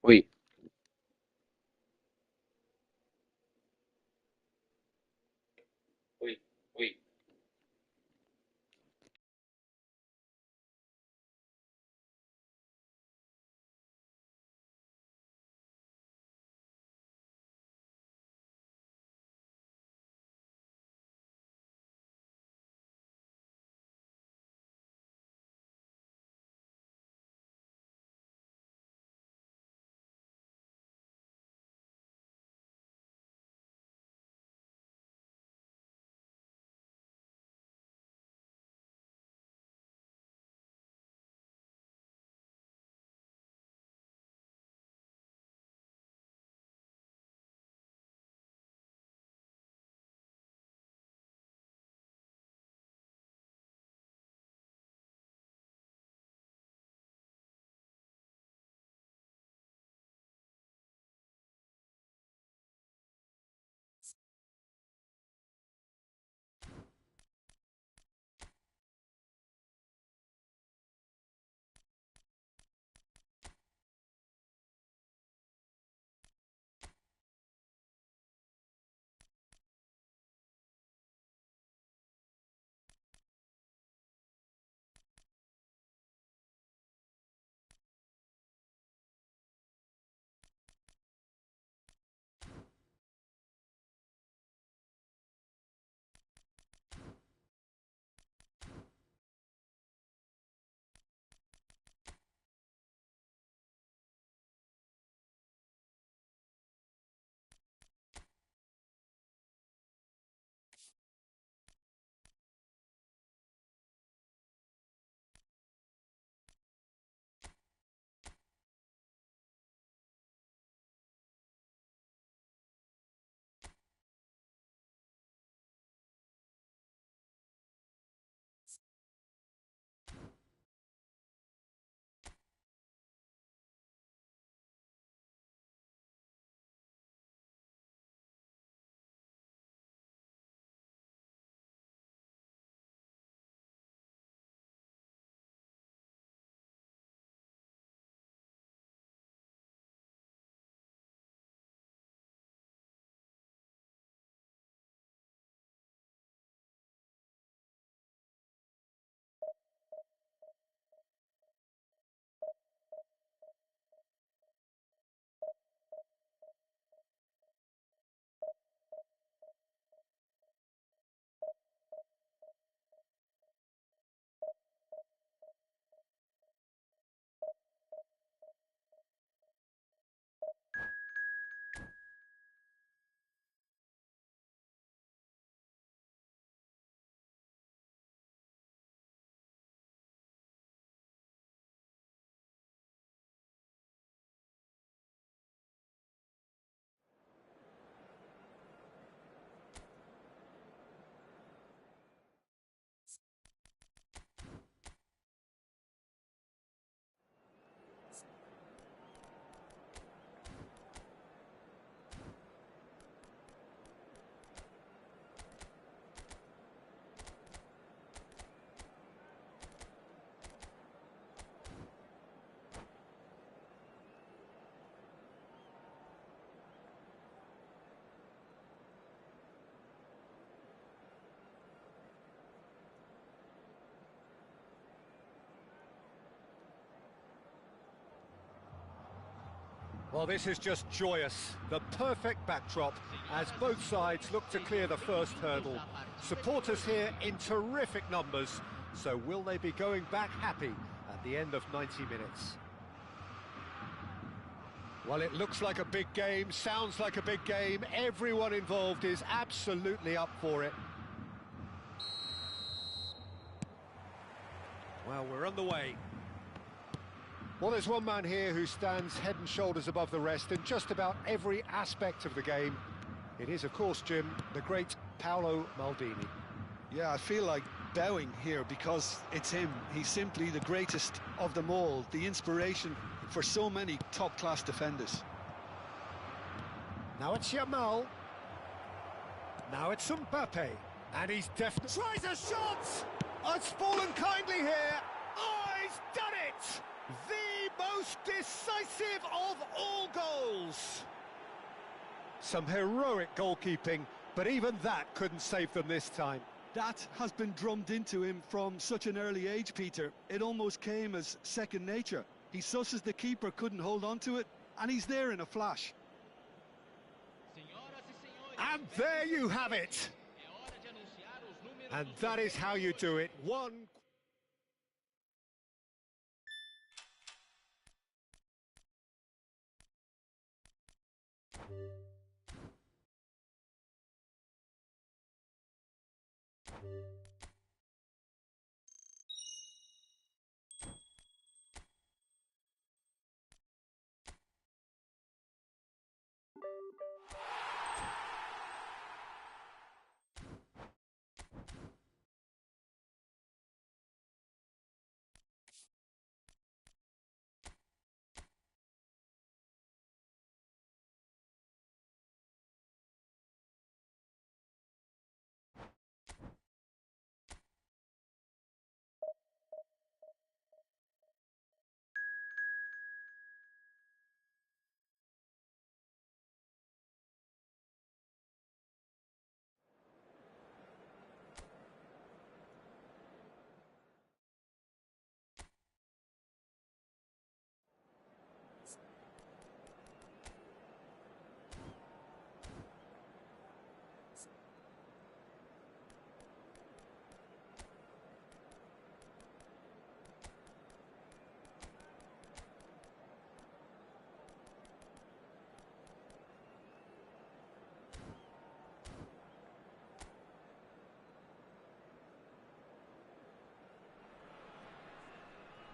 Uy, uy, uy. Well, this is just joyous. The perfect backdrop as both sides look to clear the first hurdle. Supporters here in terrific numbers. So will they be going back happy at the end of 90 minutes? Well, it looks like a big game, sounds like a big game. Everyone involved is absolutely up for it. Well, we're on the way. Well, there's one man here who stands head and shoulders above the rest in just about every aspect of the game. It is, of course, Jim, the great Paolo Maldini. Yeah, I feel like bowing here because it's him. He's simply the greatest of them all, the inspiration for so many top-class defenders. Now it's Yamal. Now it's Mbappe. And he's definitely... Tries a shot! Oh, it's fallen kindly here. Oh, he's done it! The most decisive of all goals! Some heroic goalkeeping, but even that couldn't save them this time. That has been drummed into him from such an early age, Peter. It almost came as second nature. He susses the keeper couldn't hold on to it, and he's there in a flash. And there you have it! And that is how you do it. One...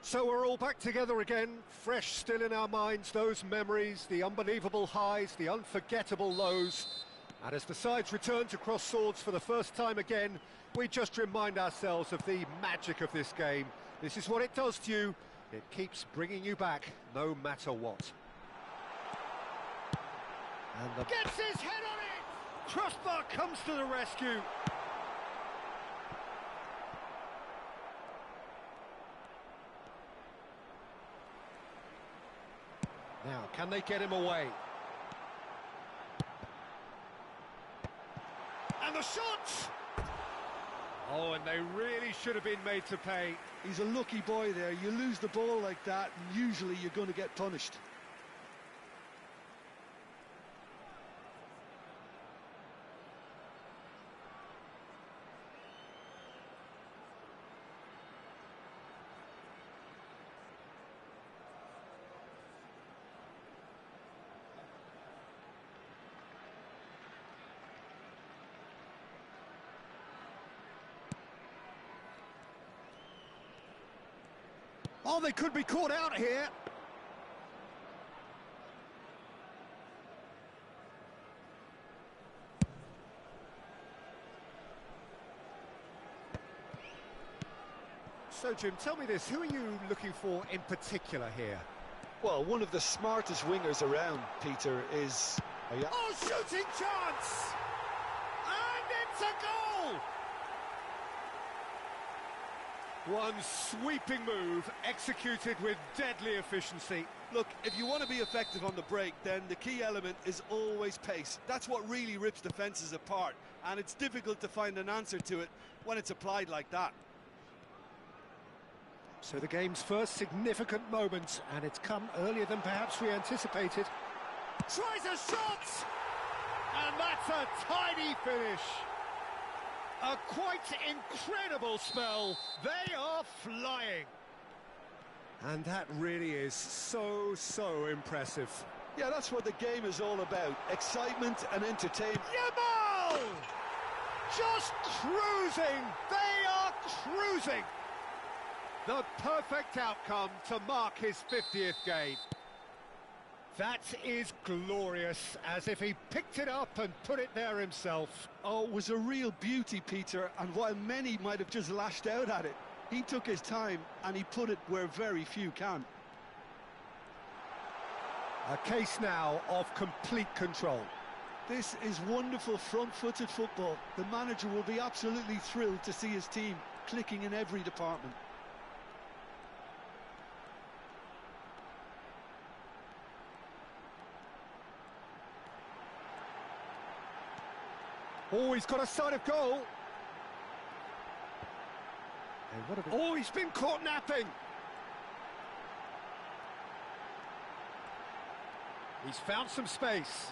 So we're all back together again, fresh still in our minds, those memories, the unbelievable highs, the unforgettable lows. And as the sides return to cross swords for the first time again, we just remind ourselves of the magic of this game. This is what it does to you. It keeps bringing you back, no matter what. And the... Gets his head on it! Crossbar comes to the rescue. Now, can they get him away? And the shot! Oh, and they really should have been made to pay. He's a lucky boy there. You lose the ball like that, and usually you're going to get punished. Oh, they could be caught out here. So, Jim, tell me this, who are you looking for in particular here? Well, one of the smartest wingers around, Peter, is... Oh, shooting chance! And it's a goal! One sweeping move, executed with deadly efficiency. Look, if you want to be effective on the break, then the key element is always pace. That's what really rips defences apart, and it's difficult to find an answer to it when it's applied like that. So the game's first significant moment, and it's come earlier than perhaps we anticipated. Tries a shot! And that's a tiny finish. A quite incredible spell. They are flying. And that really is so impressive. Yeah, that's what the game is all about. Excitement and entertainment. Yamal! Just cruising. They are cruising. The perfect outcome to mark his 50th game. That is glorious, as if he picked it up and put it there himself. Oh, it was a real beauty, Peter, and while many might have just lashed out at it, he took his time and he put it where very few can. A case now of complete control. This is wonderful front-footed football. The manager will be absolutely thrilled to see his team clicking in every department. Oh, he's got a sight of goal. Oh, he's been caught napping. He's found some space.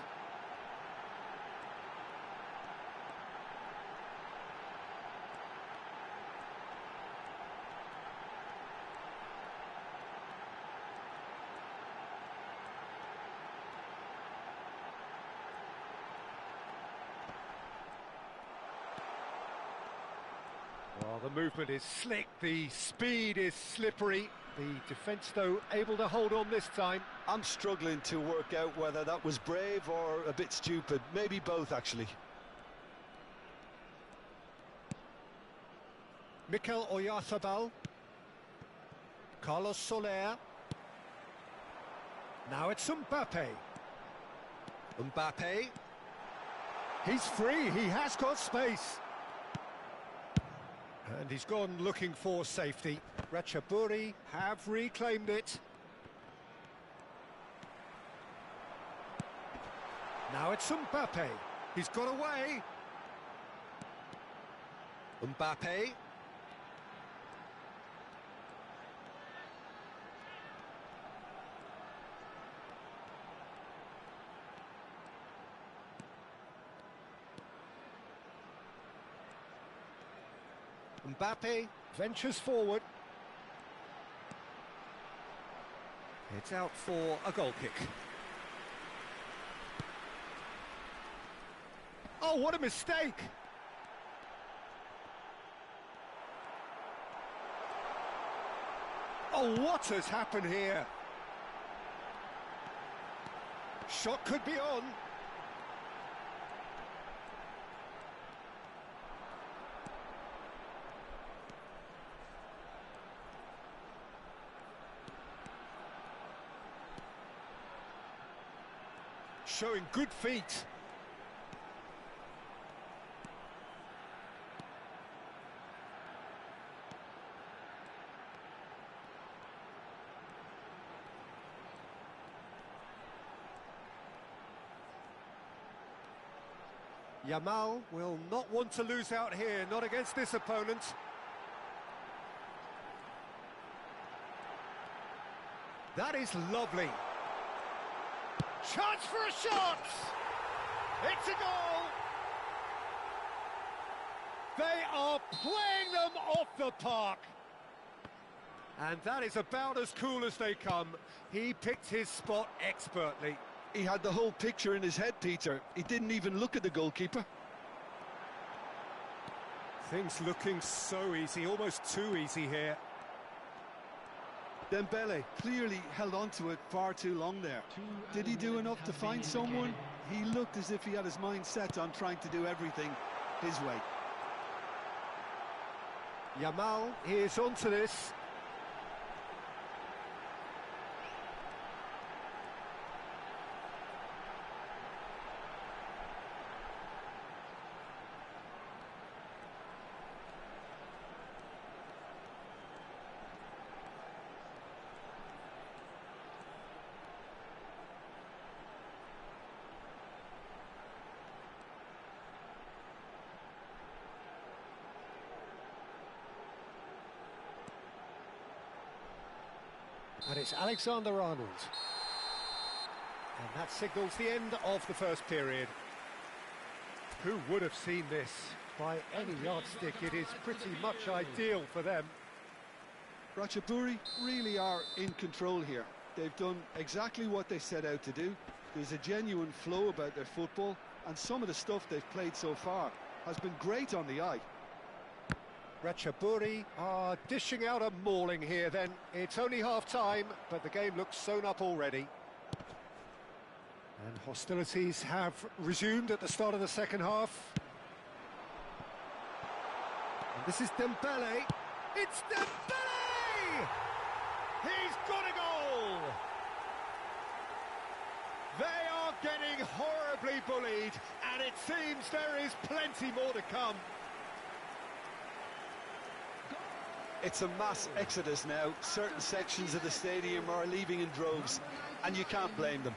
Well, the movement is slick, the speed is slippery. The defence, though, able to hold on this time. I'm struggling to work out whether that was brave or a bit stupid. Maybe both, actually. Mikel Oyarzabal. Carlos Soler. Now it's Mbappe. Mbappe. He's free, he has got space. And he's gone looking for safety. Ratchaburi have reclaimed it. Now it's Mbappe. He's got away. Mbappe. Mbappe ventures forward. It's out for a goal kick. Oh, what a mistake! Oh, what has happened here? Shot could be on. Showing good feet. Yamal will not want to lose out here, not against this opponent. That is lovely. Chance for a shot! It's a goal! They are playing them off the park. And that is about as cool as they come. He picked his spot expertly. He had the whole picture in his head, Peter. He didn't even look at the goalkeeper. Things looking so easy, almost too easy here. Dembele clearly held on to it far too long there. Did he do enough to find someone? He looked as if he had his mind set on trying to do everything his way. Yamal is onto this. And it's Alexander-Arnold. And that signals the end of the first period. Who would have seen this? By any yardstick, it is pretty much ideal for them. Ratchaburi really are in control here. They've done exactly what they set out to do. There's a genuine flow about their football, and some of the stuff they've played so far has been great on the eye. Ratchaburi are dishing out a mauling here then. It's only half-time, but the game looks sewn up already. And hostilities have resumed at the start of the second half. And this is Dembele. It's Dembele! He's got a goal! They are getting horribly bullied, and it seems there is plenty more to come. It's a mass exodus now. Certain sections of the stadium are leaving in droves, and you can't blame them.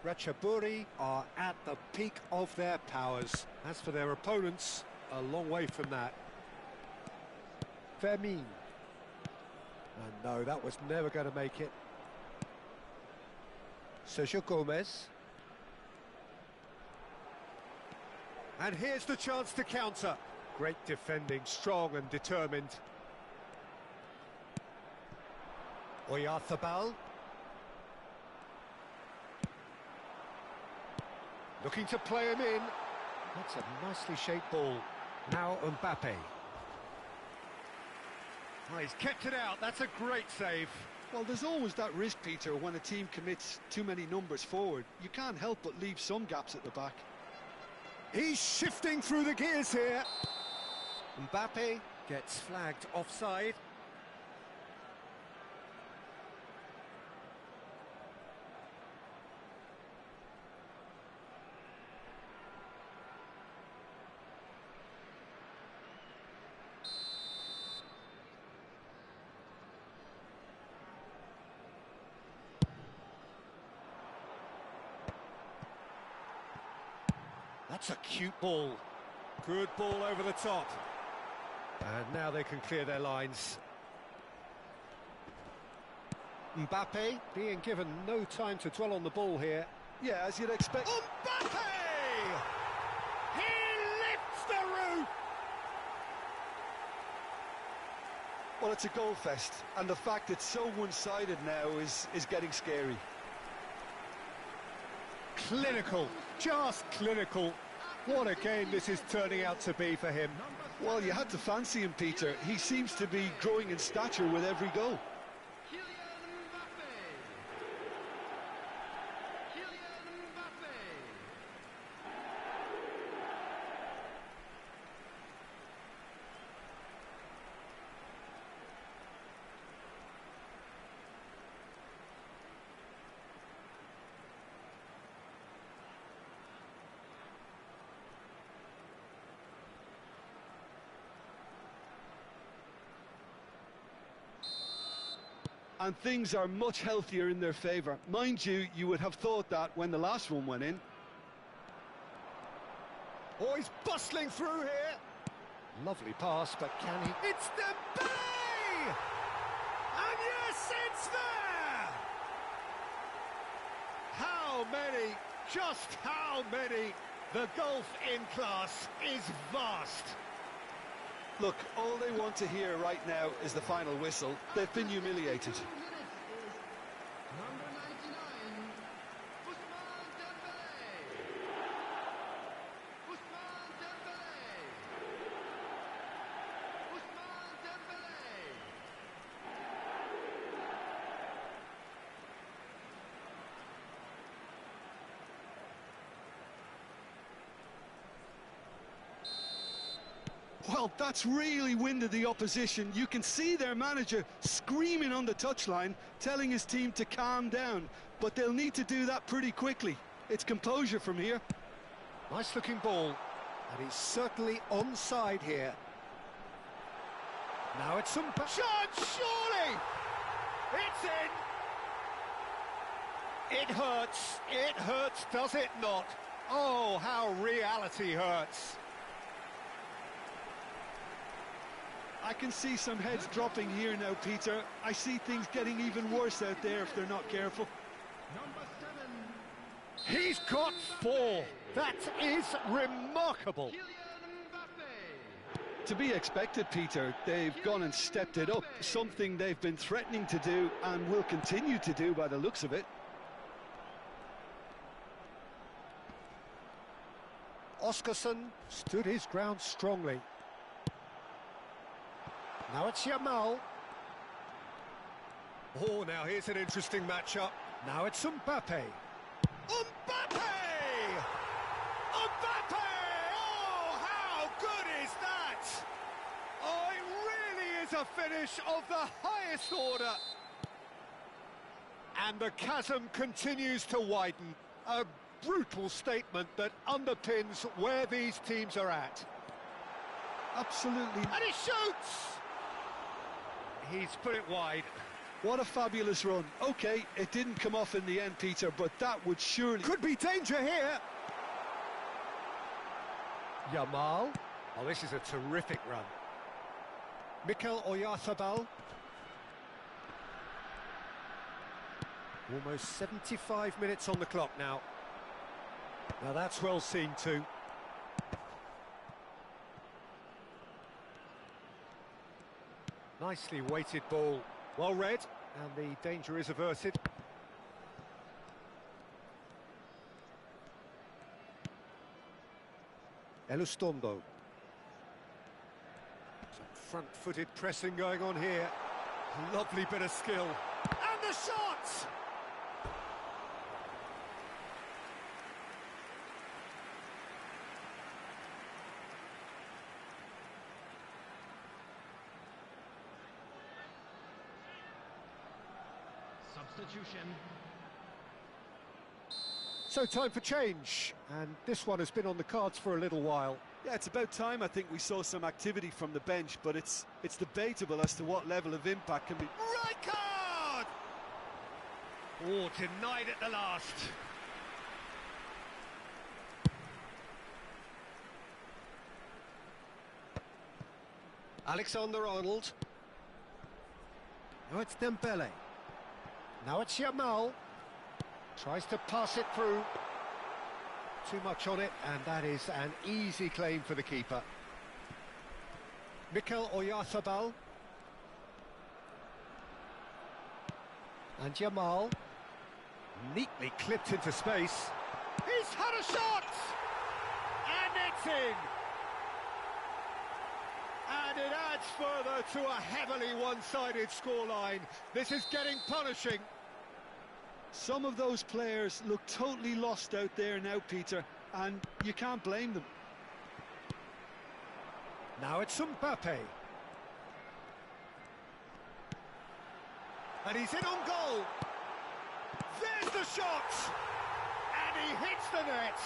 Ratchaburi are at the peak of their powers. As for their opponents, a long way from that. Fermin. And no, that was never going to make it. Sergio Gomez. And here's the chance to counter. Great defending, strong and determined. Oyarzabal. Looking to play him in. That's a nicely shaped ball. Now Mbappe. Oh, he's kept it out. That's a great save. Well, there's always that risk, Peter, when a team commits too many numbers forward. You can't help but leave some gaps at the back. He's shifting through the gears here. Mbappe gets flagged offside. That's a cute ball. Good ball over the top. And now they can clear their lines. Mbappe being given no time to dwell on the ball here. Yeah, as you'd expect. Mbappe! He lifts the roof! Well, it's a goal fest, and the fact it's so one-sided now is getting scary. Clinical, just clinical. What a game this is turning out to be for him. Well, you had to fancy him, Peter. He seems to be growing in stature with every goal. And things are much healthier in their favour. Mind you, you would have thought that when the last one went in. Oh, he's bustling through here. Lovely pass, but can he? It's Dembele! And yes, it's there! How many, just how many? The gulf in class is vast. Look, all they want to hear right now is the final whistle. They've been humiliated. Well, that's really winded the opposition. You can see their manager screaming on the touchline, telling his team to calm down. But they'll need to do that pretty quickly. It's composure from here. Nice looking ball. And he's certainly onside here. Now it's some chance, surely! It's in! It hurts, does it not? Oh, how reality hurts. I can see some heads dropping here now, Peter. I see things getting even worse out there if they're not careful. He's got 4. That is remarkable. To be expected, Peter. They've gone and stepped it up, something they've been threatening to do and will continue to do by the looks of it. Oscarson stood his ground strongly. Now it's Yamal. Oh, now here's an interesting matchup. Now it's Mbappe. Mbappe! Mbappe! Oh, how good is that? Oh, it really is a finish of the highest order. And the chasm continues to widen. A brutal statement that underpins where these teams are at. Absolutely. And he shoots! He's put it wide. What a fabulous run. OK, it didn't come off in the end, Peter, but that would surely... Could be danger here. Yamal. Oh, this is a terrific run. Mikel Oyarzabal. Almost 75 minutes on the clock now. Now that's well seen too. Nicely weighted ball. Well read, and the danger is averted. Elustondo. Some front-footed pressing going on here. Lovely bit of skill. And the shot! Substitution. So time for change, and this one has been on the cards for a little while. Yeah, it's about time I think we saw some activity from the bench, but it's debatable as to what level of impact can be... Right card! Oh, denied at the last. Alexander-Arnold. Now it's Dembele. Now it's Yamal. Tries to pass it through. Too much on it, and that is an easy claim for the keeper. Mikel Oyarzabal. And Yamal. Neatly clipped into space. He's had a shot! And it's in! And it adds further to a heavily one-sided scoreline. This is getting punishing. Some of those players look totally lost out there now, Peter, and you can't blame them. Now it's Mbappe. And he's in on goal. There's the shot! And he hits the net.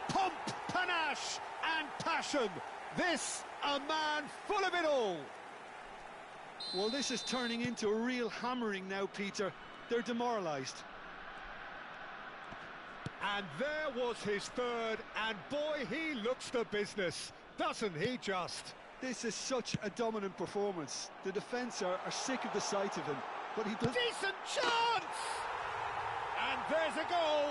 Pomp, panache and passion. This, a man full of it all. Well, this is turning into a real hammering now, Peter. They're demoralised. And there was his third, and boy, he looks the business, doesn't he just? This is such a dominant performance. The defence are sick of the sight of him, but he does... Decent chance! And there's a goal!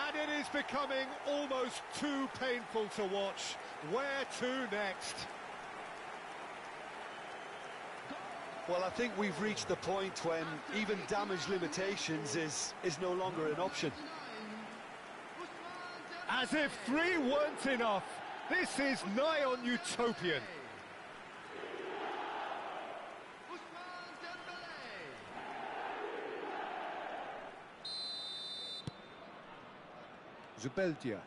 And it is becoming almost too painful to watch. Where to next? Well, I think we've reached the point when even damage limitations is no longer an option. As if 3 weren't enough, this is nigh on utopian. Zubeldia.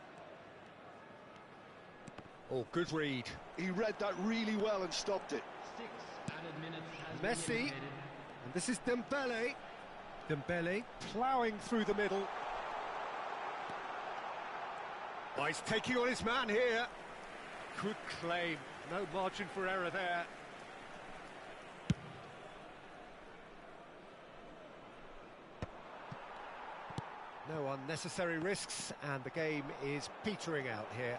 Oh, good read. He read that really well and stopped it. Messi, and this is Dembele. Dembele ploughing through the middle. Oh, he's taking on his man here. Good claim, no margin for error there. No unnecessary risks, and the game is petering out here.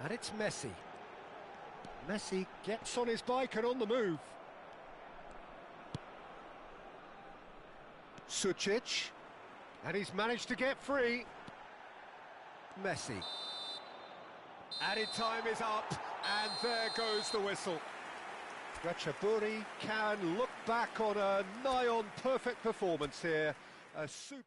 And it's Messi. Messi gets on his bike and on the move. Sucic, and he's managed to get free. Messi. Added time is up, and there goes the whistle. Ratchaburi can look back on a nigh-on perfect performance here. A super...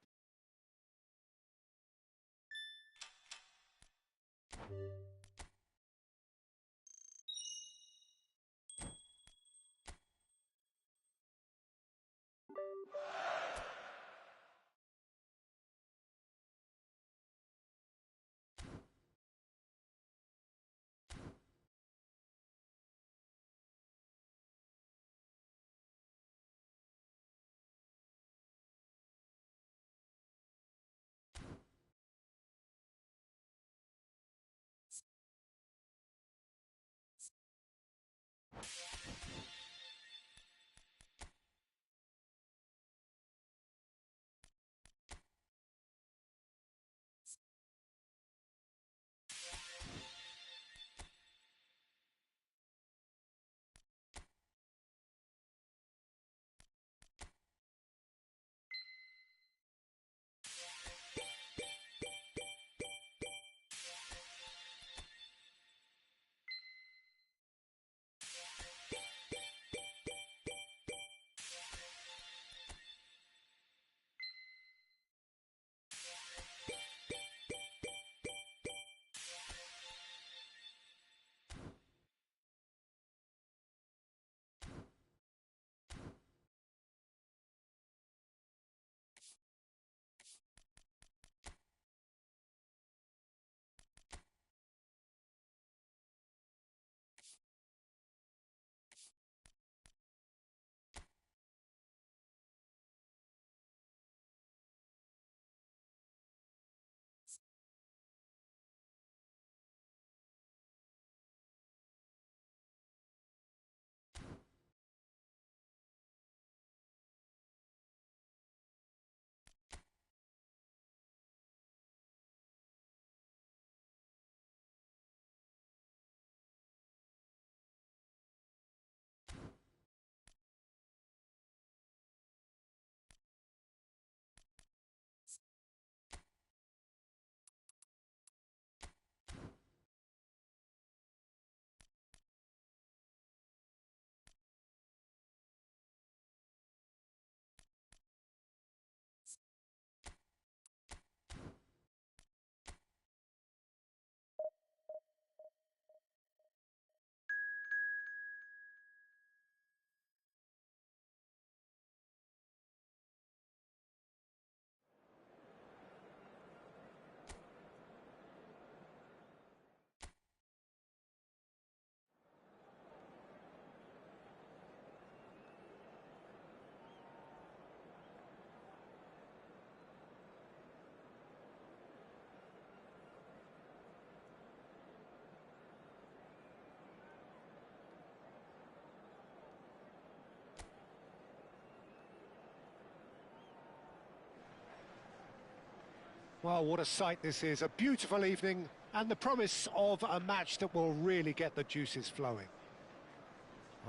Well, what a sight this is. A beautiful evening and the promise of a match that will really get the juices flowing.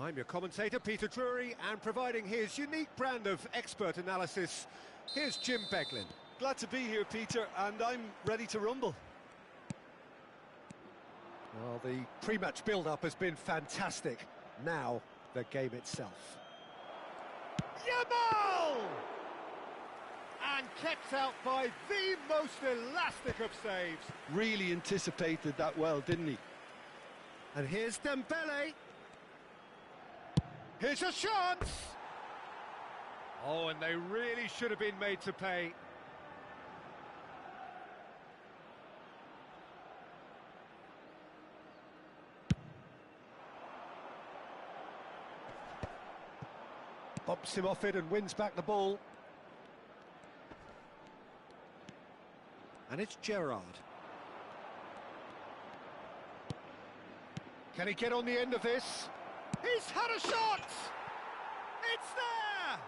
I'm your commentator, Peter Drury, and providing his unique brand of expert analysis, here's Jim Beglin. Glad to be here, Peter, and I'm ready to rumble. Well, the pre-match build-up has been fantastic. Now, the game itself. Yamal! And kept out by the most elastic of saves. Really anticipated that well, didn't he? And here's Dembele. Here's a chance! Oh, and they really should have been made to pay. Bumps him off it and wins back the ball. And it's Gerrard. Can he get on the end of this? He's had a shot! It's there!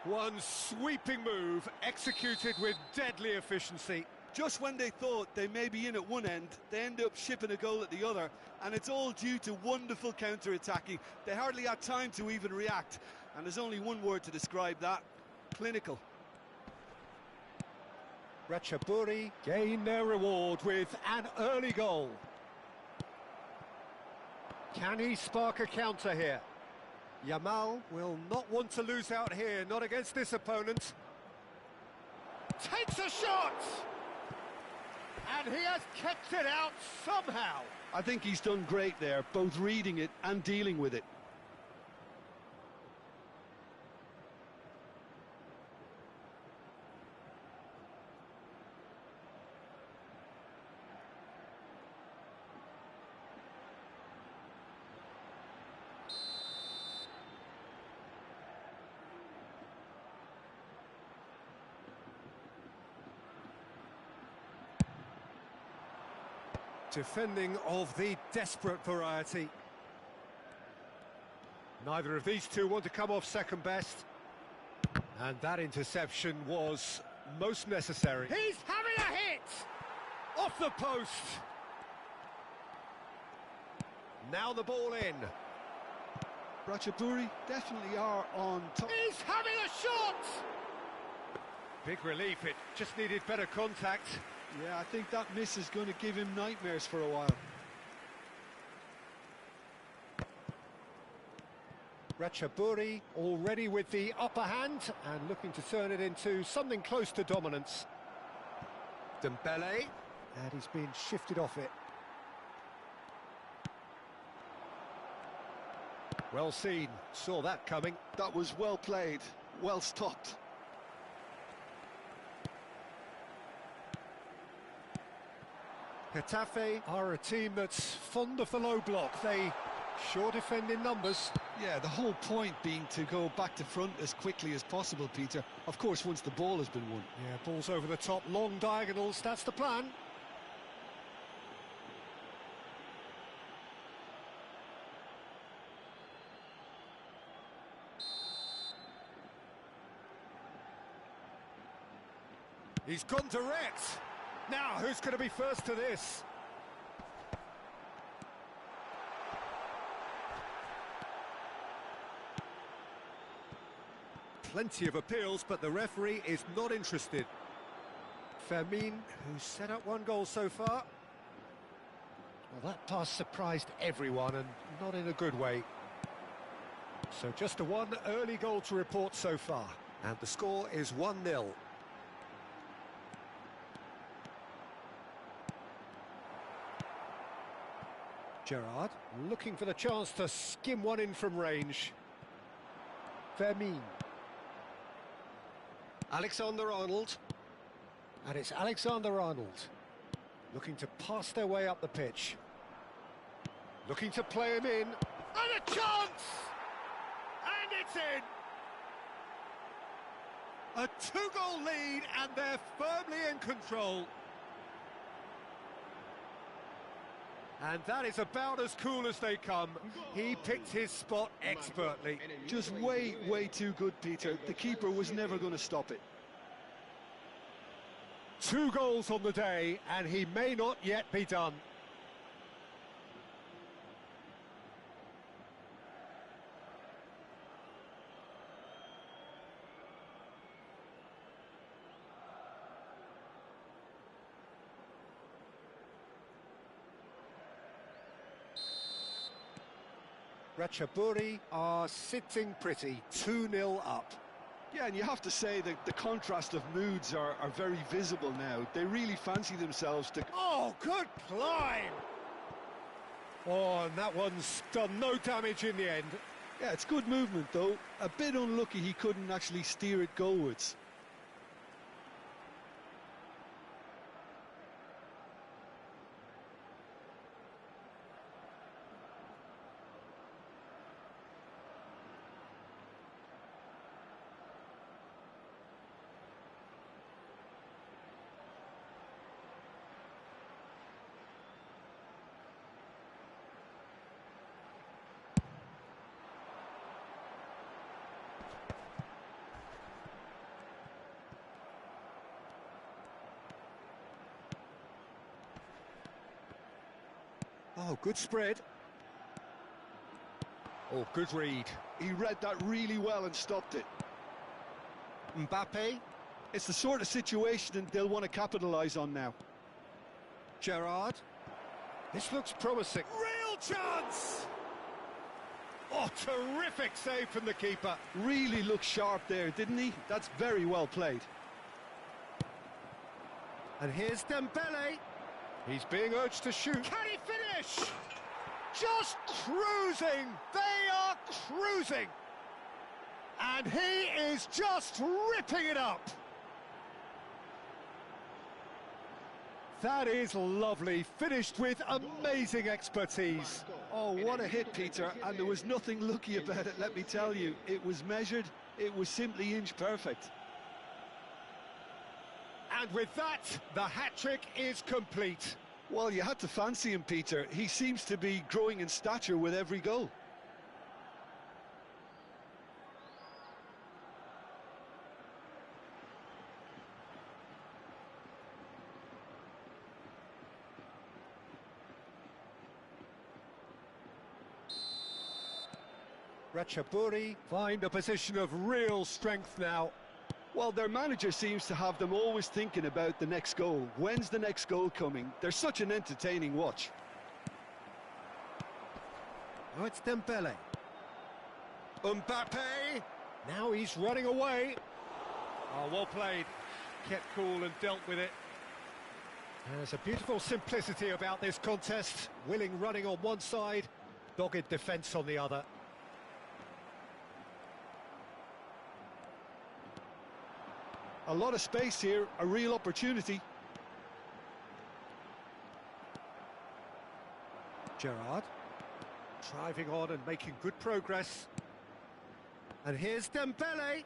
One sweeping move, executed with deadly efficiency. Just when they thought they may be in at one end, they end up shipping a goal at the other, and it's all due to wonderful counter-attacking. They hardly had time to even react, and there's only one word to describe that: clinical. Ratchaburi gain their reward with an early goal. Can he spark a counter here? Yamal will not want to lose out here, not against this opponent. Takes a shot! And he has kept it out somehow. I think he's done great there, both reading it and dealing with it. Defending of the desperate variety. Neither of these two want to come off second best. And that interception was most necessary. He's having a hit! Off the post! Now the ball in. Ratchaburi definitely are on top. He's having a shot! Big relief, it just needed better contact. Yeah, I think that miss is going to give him nightmares for a while. Ratchaburi already with the upper hand and looking to turn it into something close to dominance. Dembele, and he's been shifted off it. Well seen, saw that coming. That was well played, well stopped. Getafe are a team that's fond of the low block. They sure defend in numbers. Yeah, the whole point being to go back to front as quickly as possible, Peter. Of course, once the ball has been won. Yeah, balls over the top, long diagonals, that's the plan. He's gone direct. Now, who's going to be first to this? Plenty of appeals, but the referee is not interested. Fermin, who's set up one goal so far. Well, that pass surprised everyone, and not in a good way. So just a one early goal to report so far. And the score is 1-0. Gerrard looking for the chance to skim one in from range. Fermin. Alexander-Arnold. And it's Alexander-Arnold looking to pass their way up the pitch. Looking to play him in. And a chance! And it's in! A two-goal lead and they're firmly in control. And that is about as cool as they come. He picked his spot expertly. Just way, way too good, Peter. The keeper was never going to stop it. 2 goals on the day, and he may not yet be done. Ratchaburi are sitting pretty, 2-0 up. Yeah, and you have to say that the contrast of moods are very visible now. They really fancy themselves to... Oh, good climb! Oh, and that one's done no damage in the end. Yeah, it's good movement, though. A bit unlucky he couldn't actually steer it goalwards. Oh, good spread. Oh, good read. He read that really well and stopped it. Mbappe. It's the sort of situation they'll want to capitalise on now. Gerrard. This looks promising. Real chance! Oh, terrific save from the keeper. Really looked sharp there, didn't he? That's very well played. And here's Dembele. He's being urged to shoot. Can he finish? Just cruising. They are cruising. And he is just ripping it up. That is lovely. Finished with amazing expertise. Oh, what a hit, Peter. And there was nothing lucky about it, let me tell you. It was measured. It was simply inch perfect. And with that, the hat-trick is complete. Well, you had to fancy him, Peter. He seems to be growing in stature with every goal. Ratchaburi find a position of real strength now. Well, their manager seems to have them always thinking about the next goal. When's the next goal coming? They're such an entertaining watch. Oh, it's Dembele. Mbappe! Now he's running away. Oh, well played. Kept cool and dealt with it. There's a beautiful simplicity about this contest. Willing running on one side, dogged defence on the other. A lot of space here, a real opportunity. Gerrard, driving on and making good progress. And here's Dembele.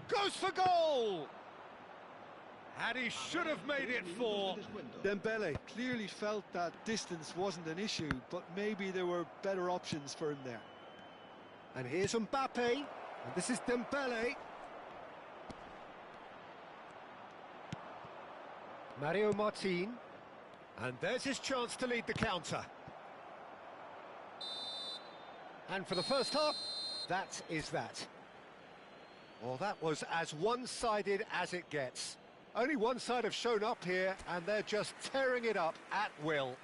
Goes for goal! And he should have made it 4. Dembele clearly felt that distance wasn't an issue, but maybe there were better options for him there. And here's Mbappe, and this is Dembele. Mario Martin, and there's his chance to lead the counter. And for the first half, that is that. Well, that was as one-sided as it gets. Only one side have shown up here, and they're just tearing it up at will.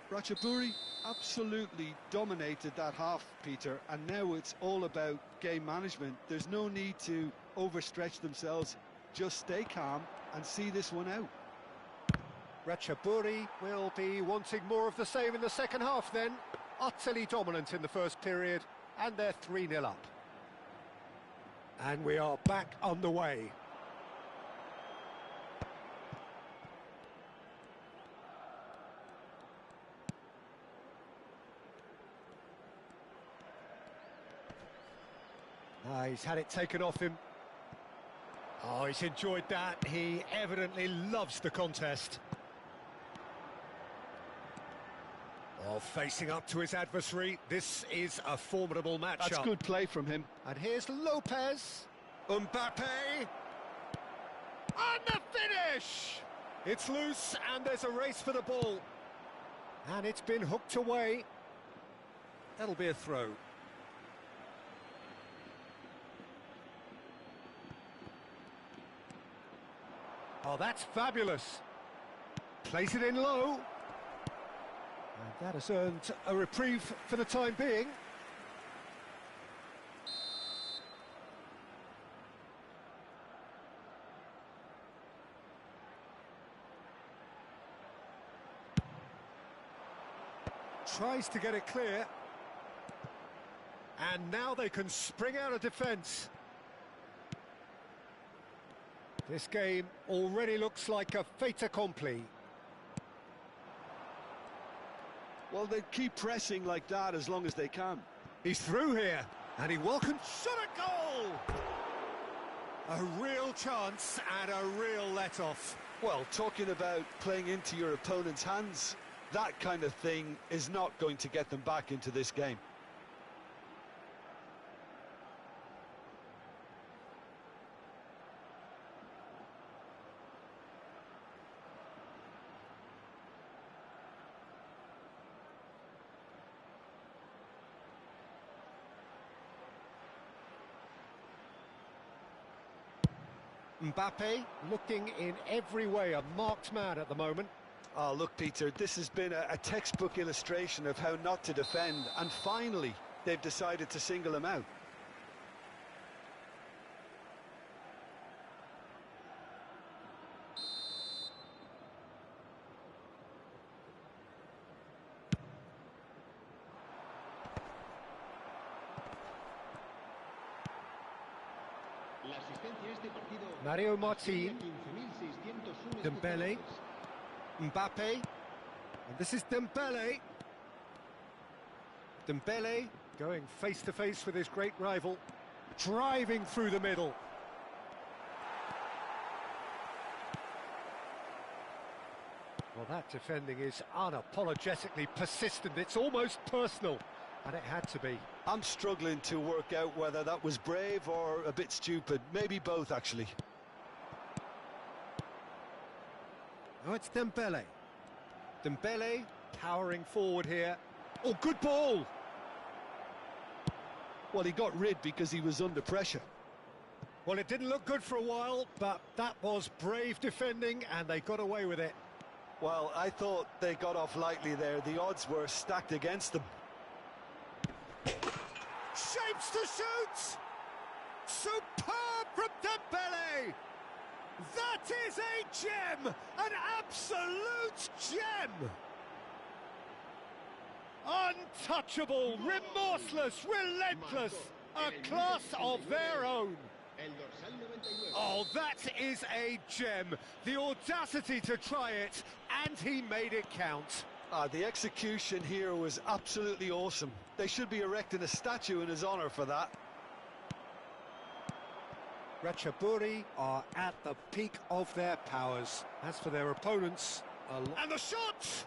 Ratchaburi absolutely dominated that half, Peter, and now it's all about game management. There's no need to overstretch themselves. Just stay calm and see this one out. Ratchaburi will be wanting more of the same in the second half then. Utterly dominant in the first period, and they're 3-0 up. And we are back underway. He's had it taken off him. Oh, he's enjoyed that. He evidently loves the contest. Oh, facing up to his adversary. This is a formidable matchup. That's good play from him. And here's Lopez. Mbappe. And the finish! It's loose and there's a race for the ball. And it's been hooked away. That'll be a throw. Oh, that's fabulous. Plays it in low. And that has earned a reprieve for the time being. Tries to get it clear. And now they can spring out of defence. This game already looks like a fait accompli. Well, they keep pressing like that as long as they can. He's through here, and he welcomes shot at goal! A real chance and a real let-off. Well, talking about playing into your opponent's hands, that kind of thing is not going to get them back into this game. Mbappe looking in every way a marked man at the moment. Oh, look, Peter, this has been a textbook illustration of how not to defend, and finally they've decided to single him out. Mario Martin, Dembele, Mbappe, and this is Dembele. Dembele going face to face with his great rival, driving through the middle. Well, that defending is unapologetically persistent. It's almost personal, and it had to be. I'm struggling to work out whether that was brave or a bit stupid. Maybe both, actually. Oh, it's Dembele. Dembele powering forward here. Oh, good ball! Well, he got rid because he was under pressure. Well, it didn't look good for a while, but that was brave defending, and they got away with it. Well, I thought they got off lightly there. The odds were stacked against them. Shapes to shoot! Superb from Dembele! That is a gem! An absolute gem! Untouchable, remorseless, relentless, a class of their own. Oh, that is a gem. The audacity to try it, and he made it count. The execution here was absolutely awesome. They should be erecting a statue in his honour for that. Ratchaburi are at the peak of their powers. As for their opponents, and the shot!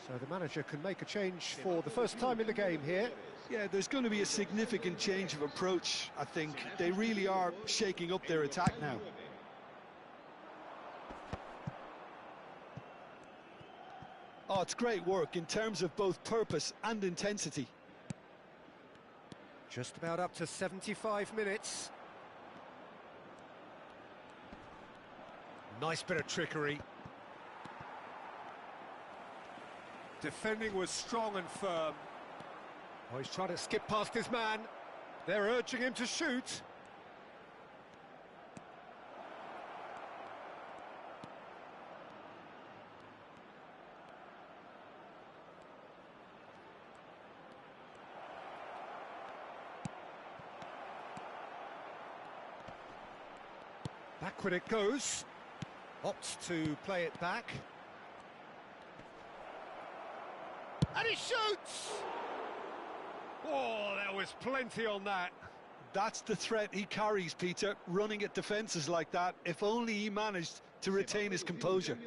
So the manager can make a change for the first time in the game here. Yeah, there's going to be a significant change of approach, I think. They really are shaking up their attack now. Oh, it's great work in terms of both purpose and intensity. Just about up to 75 minutes. Nice bit of trickery. Defending was strong and firm. Oh, he's trying to skip past his man. They're urging him to shoot. Backward it goes. Opts to play it back. And he shoots! Oh, there was plenty on that. That's the threat he carries, Peter, running at defences like that. If only he managed to retain his composure.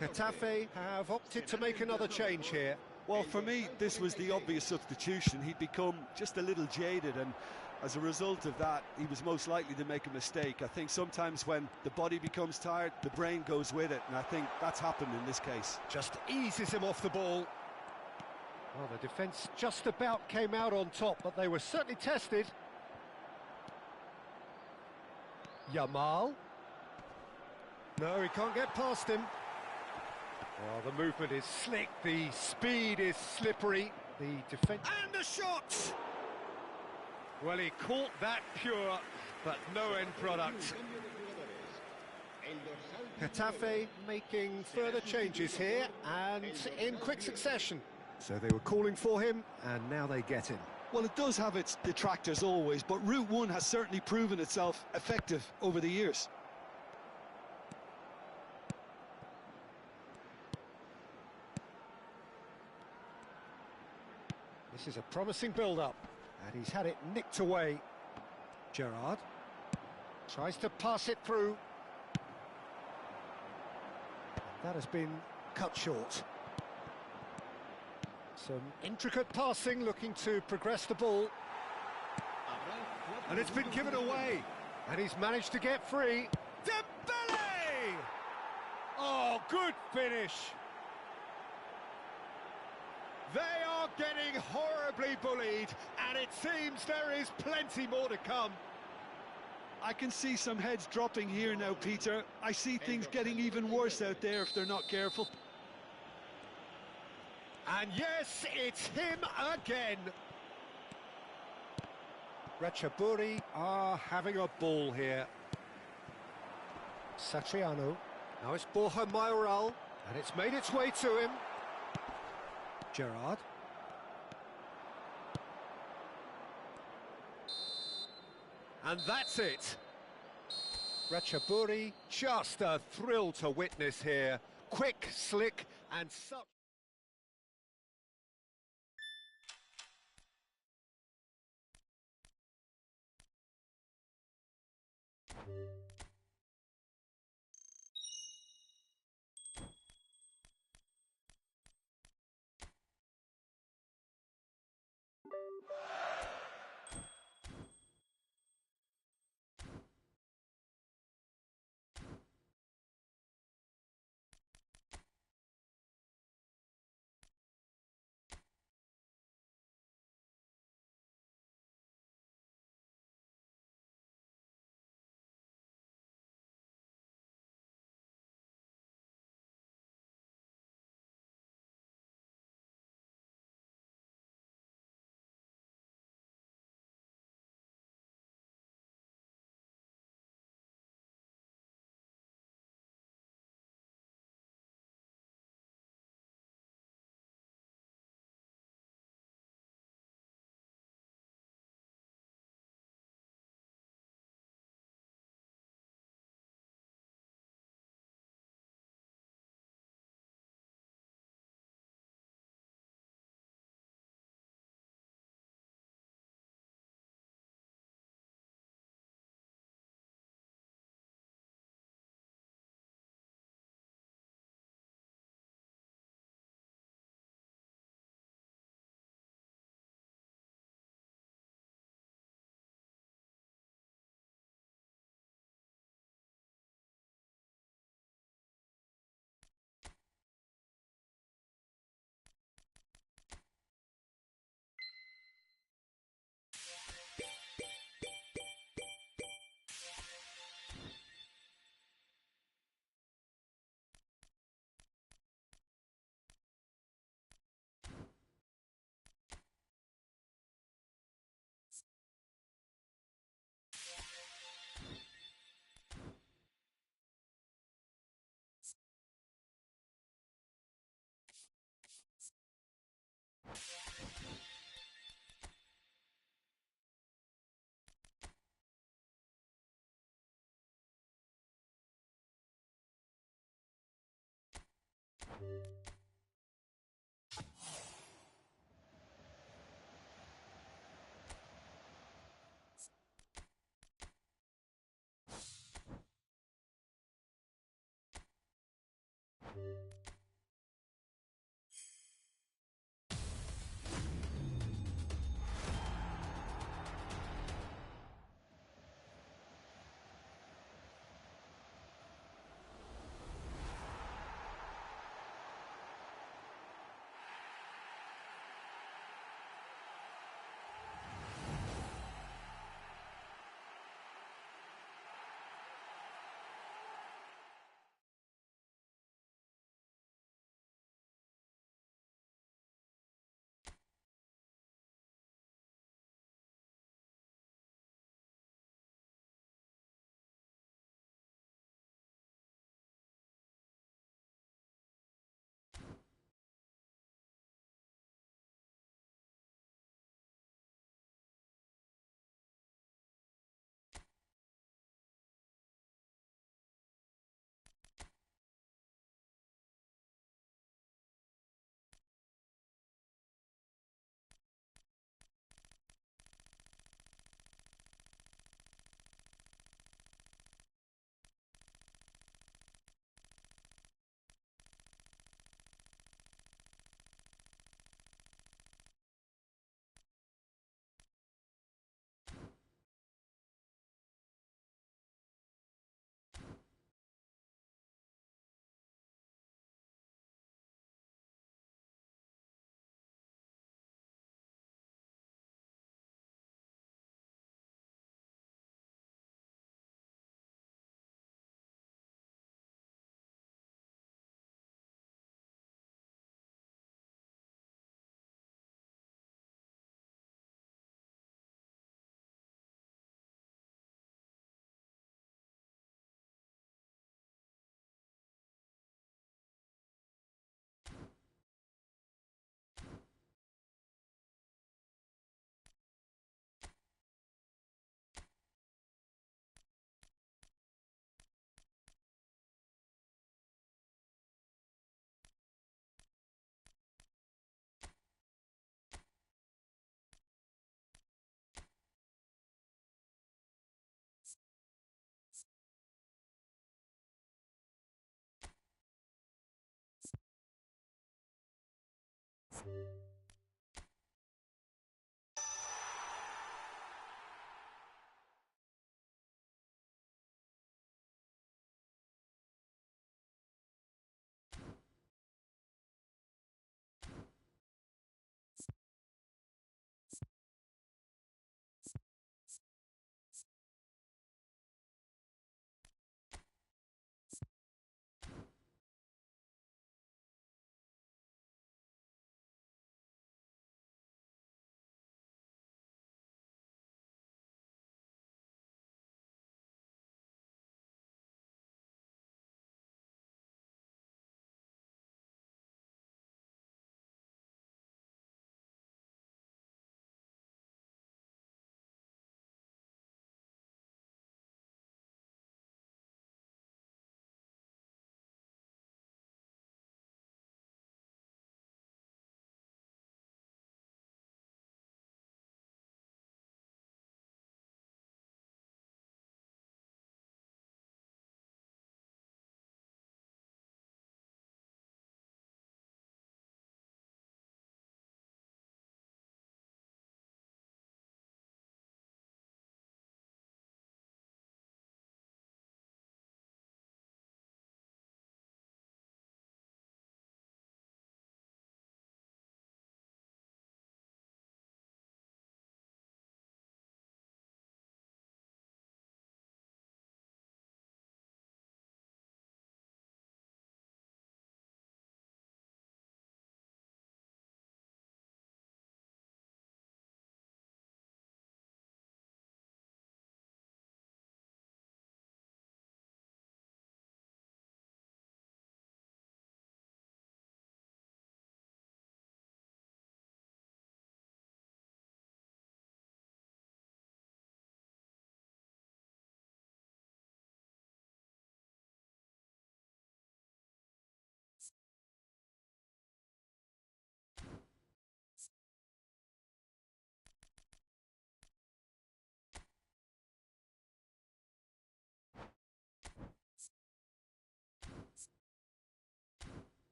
Getafe have opted to make another change here. Well, for me, this was the obvious substitution. He'd become just a little jaded, and as a result of that, he was most likely to make a mistake. I think sometimes when the body becomes tired, the brain goes with it, and I think that's happened in this case. Just eases him off the ball. Well, the defence just about came out on top, but they were certainly tested. Yamal. No, he can't get past him. Well, the movement is slick, the speed is slippery, the defence... And the shot! Well, he caught that pure, but no end product. Getafe making further changes here, and in quick succession. So they were calling for him, and now they get him. Well, it does have its detractors always, but Route 1 has certainly proven itself effective over the years. This is a promising build-up. And he's had it nicked away. Gerrard tries to pass it through. That has been cut short. Some intricate passing, looking to progress the ball. And it's been given away. And he's managed to get free. Dembele! Oh, good finish. They are getting horribly bullied, and it seems there is plenty more to come. I can see some heads dropping here now, Peter. I see things getting even worse out there if they're not careful. And yes, it's him again. Ratchaburi are having a ball here. Satriano. Now it's Borja Mayoral, and it's made its way to him. Gerrard. And that's it. Ratchaburi, just a thrill to witness here. Quick, slick, and such...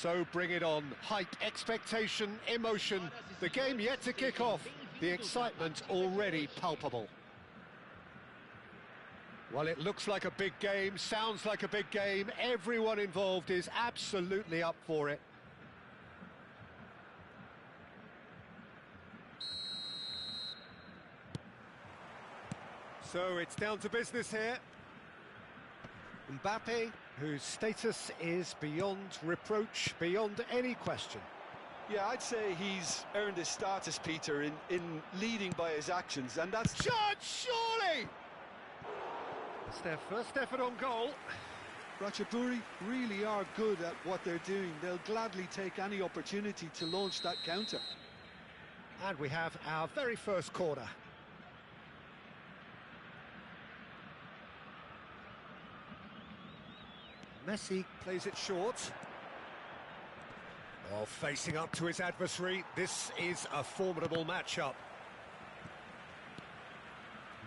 So bring it on. Hype, expectation, emotion. The game yet to kick off. The excitement already palpable. Well, it looks like a big game, sounds like a big game. Everyone involved is absolutely up for it. So it's down to business here. Mbappe, whose status is beyond reproach, beyond any question. Yeah, I'd say he's earned his status, Peter, in leading by his actions, and that's... Shot, surely! It's their first effort on goal. Ratchaburi really are good at what they're doing. They'll gladly take any opportunity to launch that counter. And we have our very first corner. Messi plays it short. Oh, facing up to his adversary. This is a formidable matchup.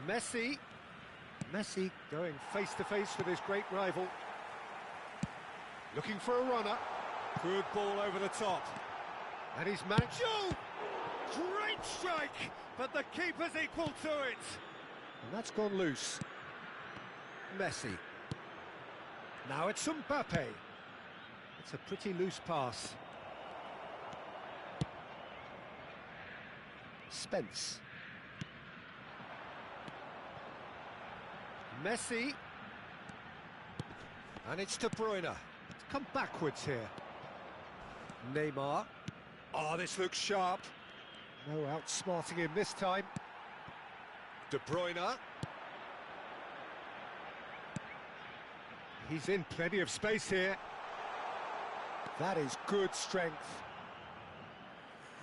Messi going face-to-face with his great rival. Looking for a runner. Good ball over the top. And he's managed... Oh! Great strike! But the keeper's equal to it. And that's gone loose. Messi. Now it's Mbappe. It's a pretty loose pass. Spence. Messi. And it's De Bruyne. It's come backwards here. Neymar. Oh, this looks sharp. No outsmarting him this time. De Bruyne. He's in plenty of space here. That is good strength.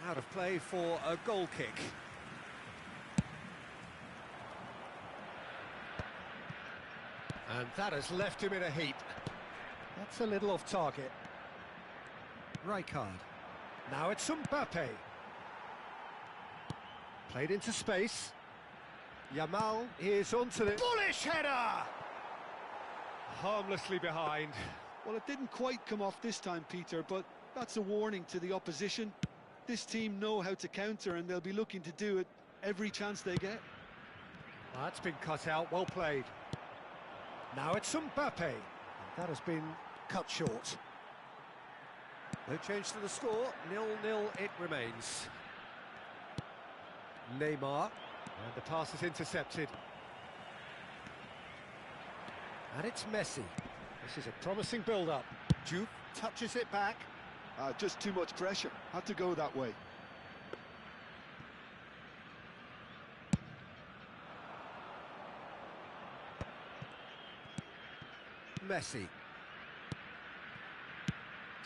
Out of play for a goal kick. And that has left him in a heap. That's a little off target. Rijkaard. Now it's Mbappe. Played into space. Yamal is onto the... Bullish header! Harmlessly behind. Well, it didn't quite come off this time, Peter, but that's a warning to the opposition. This team know how to counter, and they'll be looking to do it every chance they get. That's been cut out, well played. Now it's Mbappe. That has been cut short. No change to the score, 0-0 it remains. Neymar, and the pass is intercepted. And it's Messi. This is a promising build-up. Juve touches it back. Just too much pressure. Had to go that way. Messi.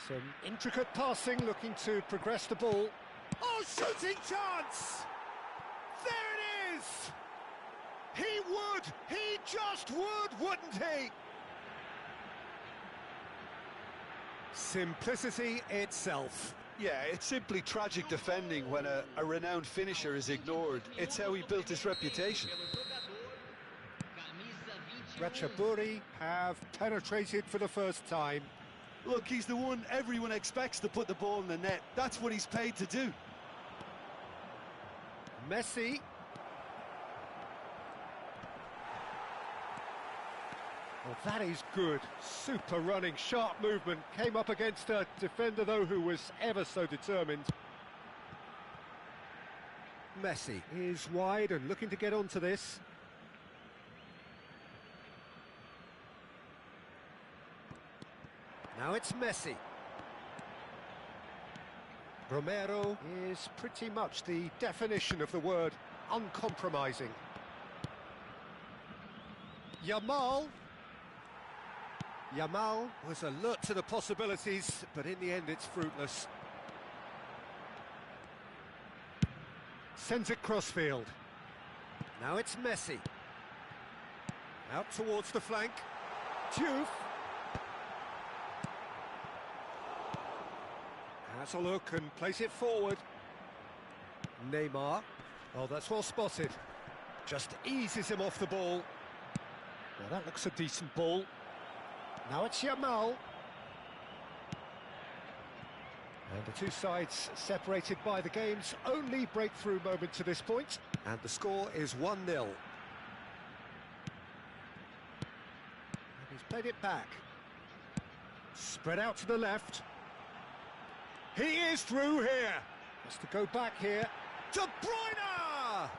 Some intricate passing, looking to progress the ball. Oh, shooting chance! There it is! He would! He just would, wouldn't he? Simplicity itself. Yeah, it's simply tragic defending when a renowned finisher is ignored. It's how he built his reputation. Ratchaburi have penetrated for the first time. Look, he's the one everyone expects to put the ball in the net. That's what he's paid to do. Messi. Well, that is good. Super running, sharp movement. Came up against a defender, though, who was ever so determined. Messi is wide and looking to get onto this. Now it's Messi. Romero is pretty much the definition of the word uncompromising. Yamal was alert to the possibilities, but in the end it's fruitless. Sends it crossfield. Now it's Messi. Out towards the flank. Juve. Has a look and plays it forward. Neymar. Oh, that's well spotted. Just eases him off the ball. Now that looks a decent ball. Now it's Yamal. And the two sides separated by the game's only breakthrough moment to this point. And the score is 1-0. And he's played it back. Spread out to the left. He is through here. Has to go back here. De Bruyne!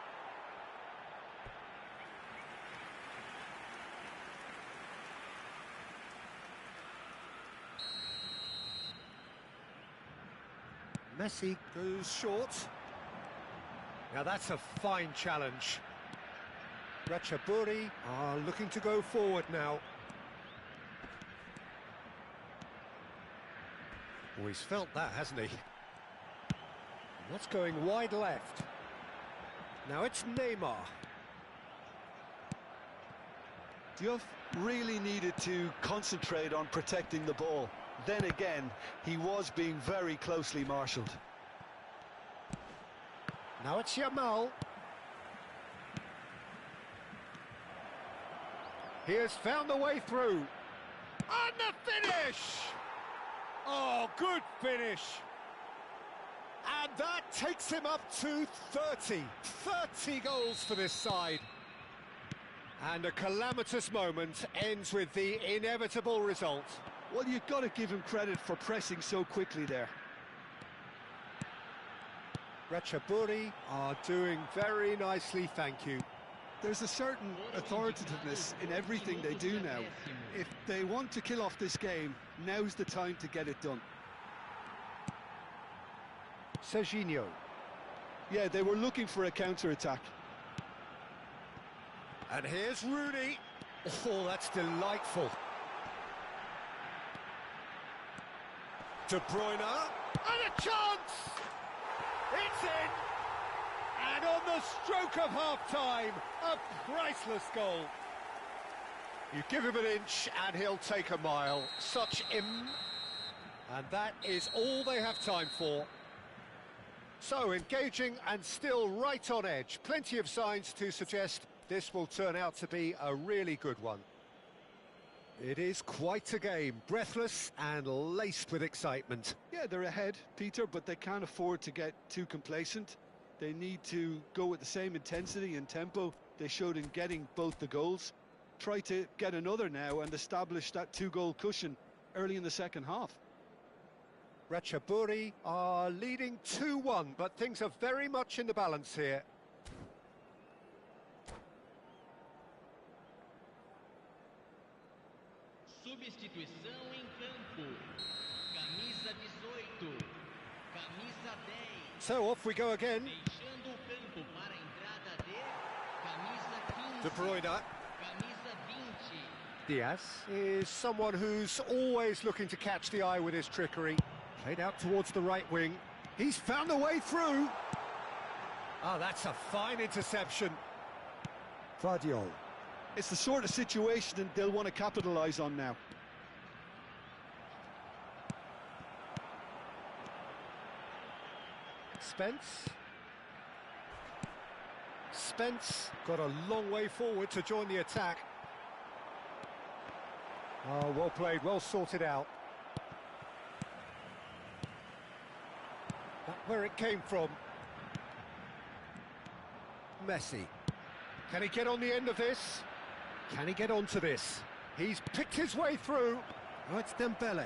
Messi goes short. Now that's a fine challenge. Ratchaburi are looking to go forward now. Oh, he's felt that, hasn't he? And that's going wide left. Now it's Neymar. Diouf really needed to concentrate on protecting the ball. Then again, he was being very closely marshalled. Now it's Yamal. He has found the way through. And the finish! Oh, good finish. And that takes him up to 30. 30 goals for this side. And a calamitous moment ends with the inevitable result. Well, you've got to give him credit for pressing so quickly there. Ratchaburi are doing very nicely, thank you. There's a certain authoritativeness in everything they do now. If they want to kill off this game, now's the time to get it done. Serginho. Yeah, they were looking for a counter-attack. And here's Rooney. Oh, that's delightful. De Bruyne, and a chance! It's in! And on the stroke of half-time, a priceless goal. You give him an inch and he'll take a mile. And that is all they have time for. So, engaging and still right on edge. Plenty of signs to suggest this will turn out to be a really good one. It is quite a game, breathless and laced with excitement. Yeah, they're ahead, Peter, but they can't afford to get too complacent. They need to go with the same intensity and tempo they showed in getting both the goals. Try to get another now and establish that two-goal cushion early in the second half. Ratchaburi are leading 2-1, but things are very much in the balance here. Substituição em campo. Camisa 18. Camisa 10. So off we go again. Deixando o campo para a entrada de camisa 15. De Bruyne. Camisa 20. Diaz is someone who's always looking to catch the eye with his trickery. Played out towards the right wing. He's found a way through. Oh, that's a fine interception. Vardiol. It's the sort of situation that they'll want to capitalise on now. Spence got a long way forward to join the attack. Oh, well played, well sorted out. That's where it came from. Messi. Can he get on the end of this? Can he get onto this? He's picked his way through. Oh, it's Dembele.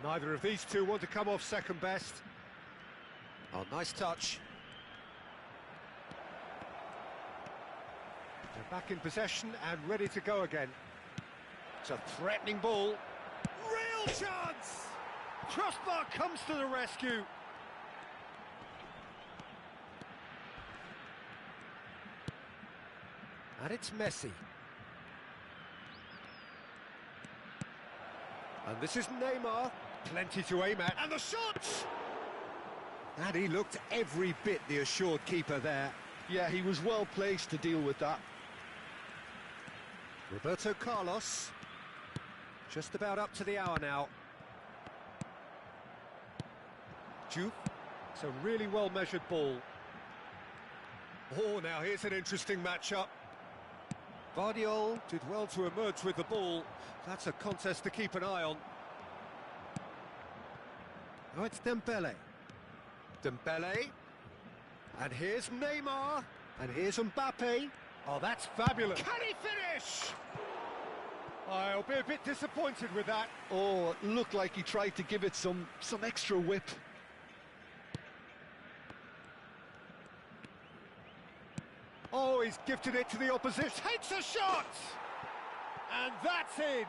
Neither of these two want to come off second best. Oh, nice touch. They're back in possession and ready to go again. It's a threatening ball. Real chance! Crossbar comes to the rescue. And it's Messi. And this is Neymar. Plenty to aim at. And the shot! And he looked every bit the assured keeper there. Yeah, he was well placed to deal with that. Roberto Carlos. Just about up to the hour now. Juve. It's a really well-measured ball. Oh, now here's an interesting matchup. Vardiol did well to emerge with the ball. That's a contest to keep an eye on. Oh, it's Dembele. Dembele. And here's Neymar. And here's Mbappe. Oh, that's fabulous. Can he finish? I'll be a bit disappointed with that. Oh, it looked like he tried to give it some extra whip. Oh, he's gifted it to the opposition. Takes a shot! And that's in.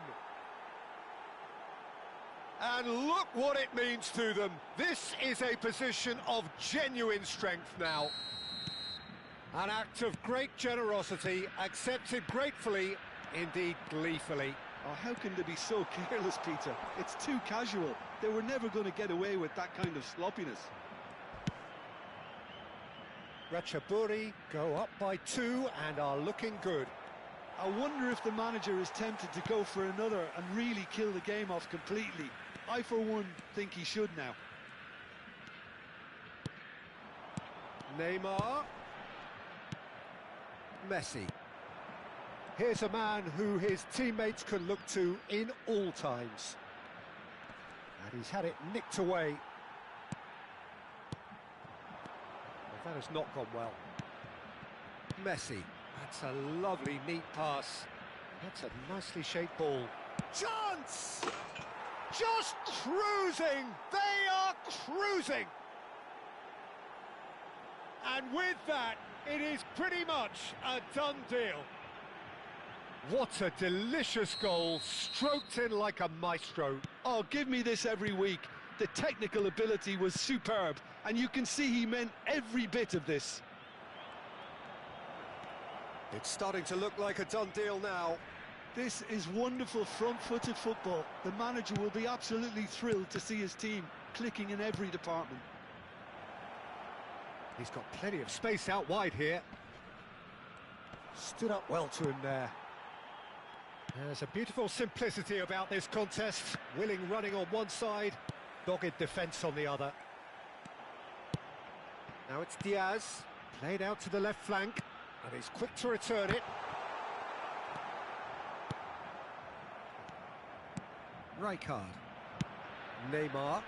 And look what it means to them. This is a position of genuine strength now. An act of great generosity, accepted gratefully, indeed gleefully. Oh, how can they be so careless, Peter? It's too casual. They were never going to get away with that kind of sloppiness. Ratchaburi go up by 2 and are looking good. I wonder if the manager is tempted to go for another and really kill the game off completely. I, for one, think he should now. Neymar. Messi. Here's a man who his teammates can look to in all times. And he's had it nicked away. Well, that has not gone well. Messi. That's a lovely, neat pass. That's a nicely shaped ball. Chance! Just cruising! They are cruising! And with that, it is pretty much a done deal. What a delicious goal, stroked in like a maestro. Oh, give me this every week. The technical ability was superb, and you can see he meant every bit of this. It's starting to look like a done deal now. This is wonderful front-footed football. The manager will be absolutely thrilled to see his team clicking in every department. He's got plenty of space out wide here. Stood up well to him there. There's a beautiful simplicity about this contest. Willing running on one side, dogged defence on the other. Now it's Diaz, played out to the left flank, and he's quick to return it. Rijkaard. Neymar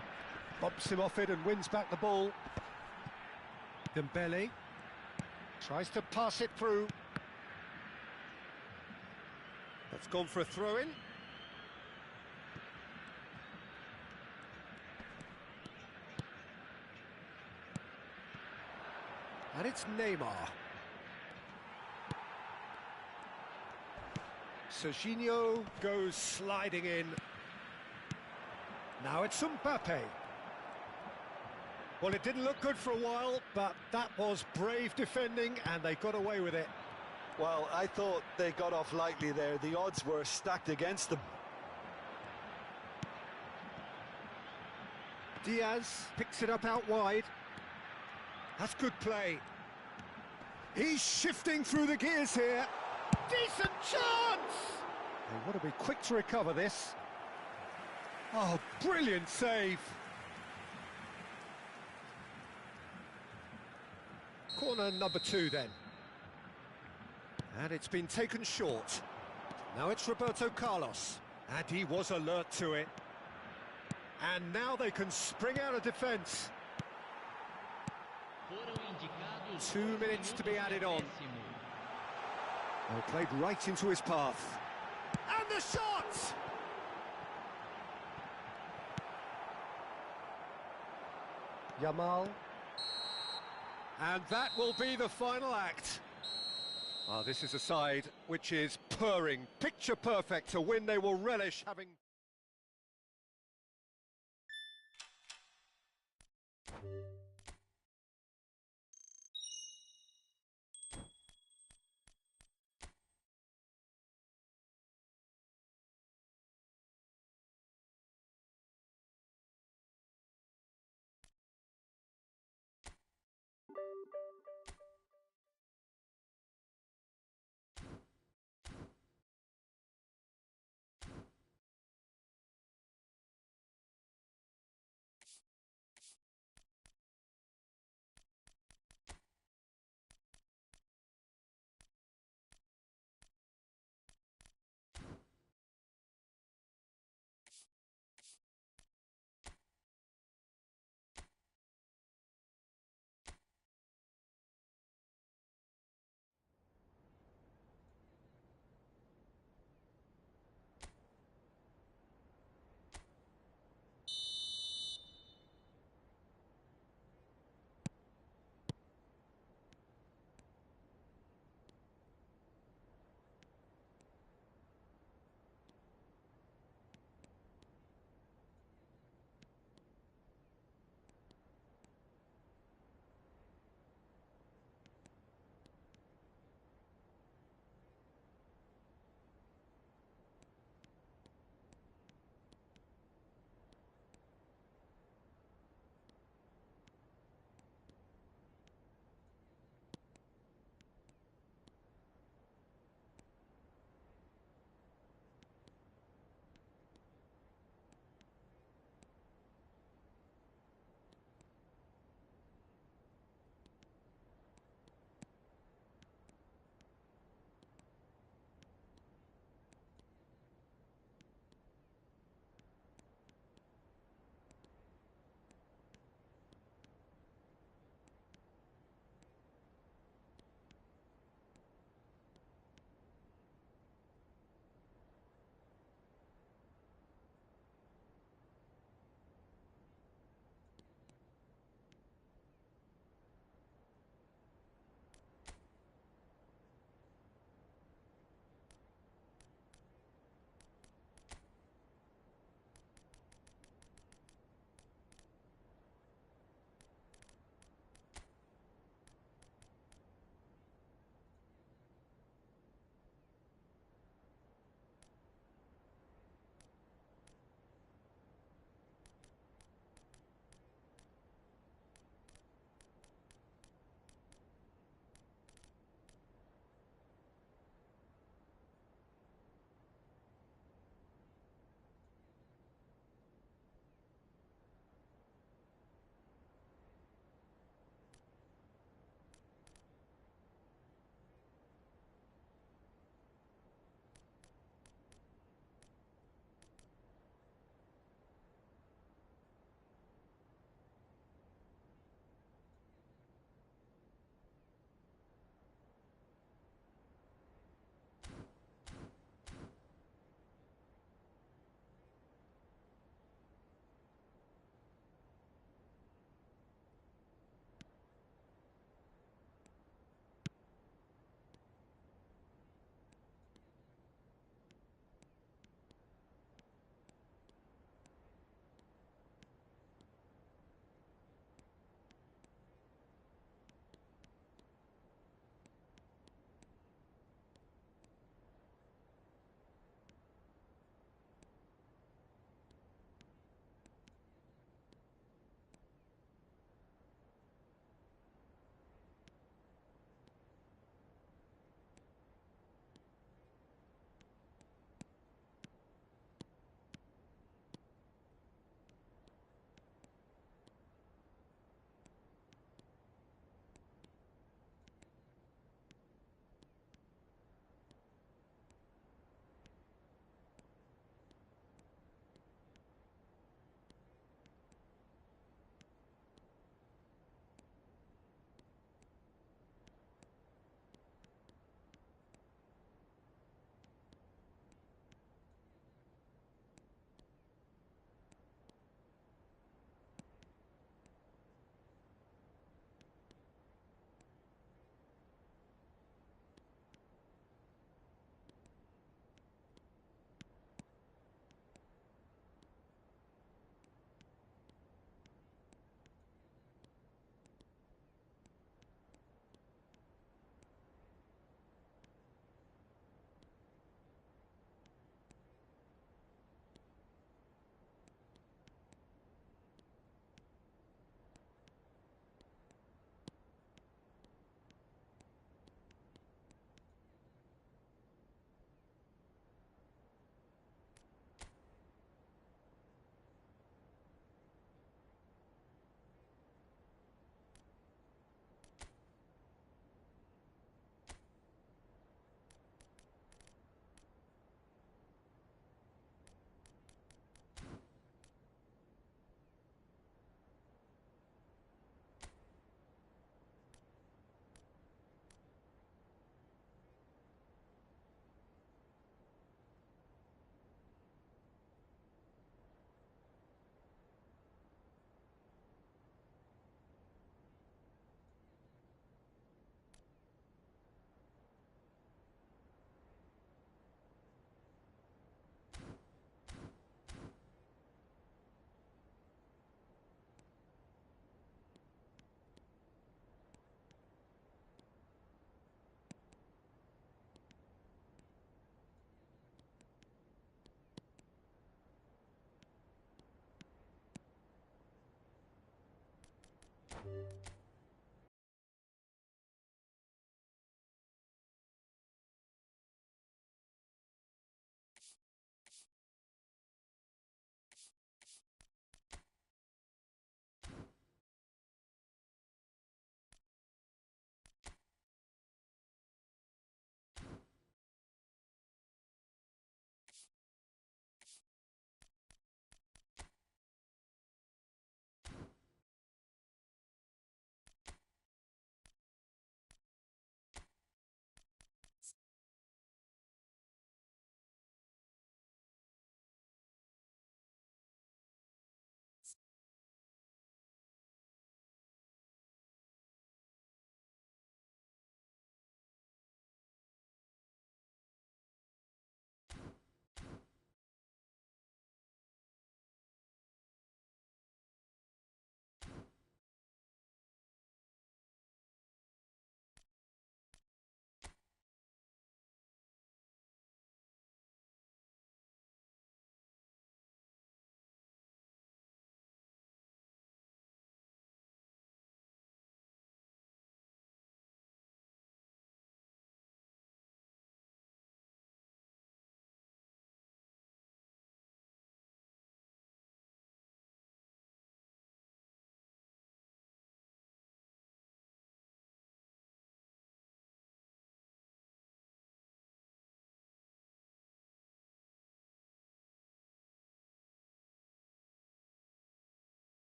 bumps him off it and wins back the ball. Dembele tries to pass it through. That's gone for a throw-in. And it's Neymar. Serginho goes sliding in. Now it's Mbappe. Well, it didn't look good for a while, but that was brave defending, and they got away with it. Well, I thought they got off lightly there. The odds were stacked against them. Diaz picks it up out wide. That's good play. He's shifting through the gears here. Decent chance! They want to be quick to recover this. Oh, brilliant save. Corner number 2 then. And it's been taken short. Now it's Roberto Carlos. And he was alert to it. And now they can spring out of defence. 2 minutes to be added on. Well, played right into his path. And the shot! Yamal. And that will be the final act. Well, this is a side which is purring, picture perfect, a win they will relish having...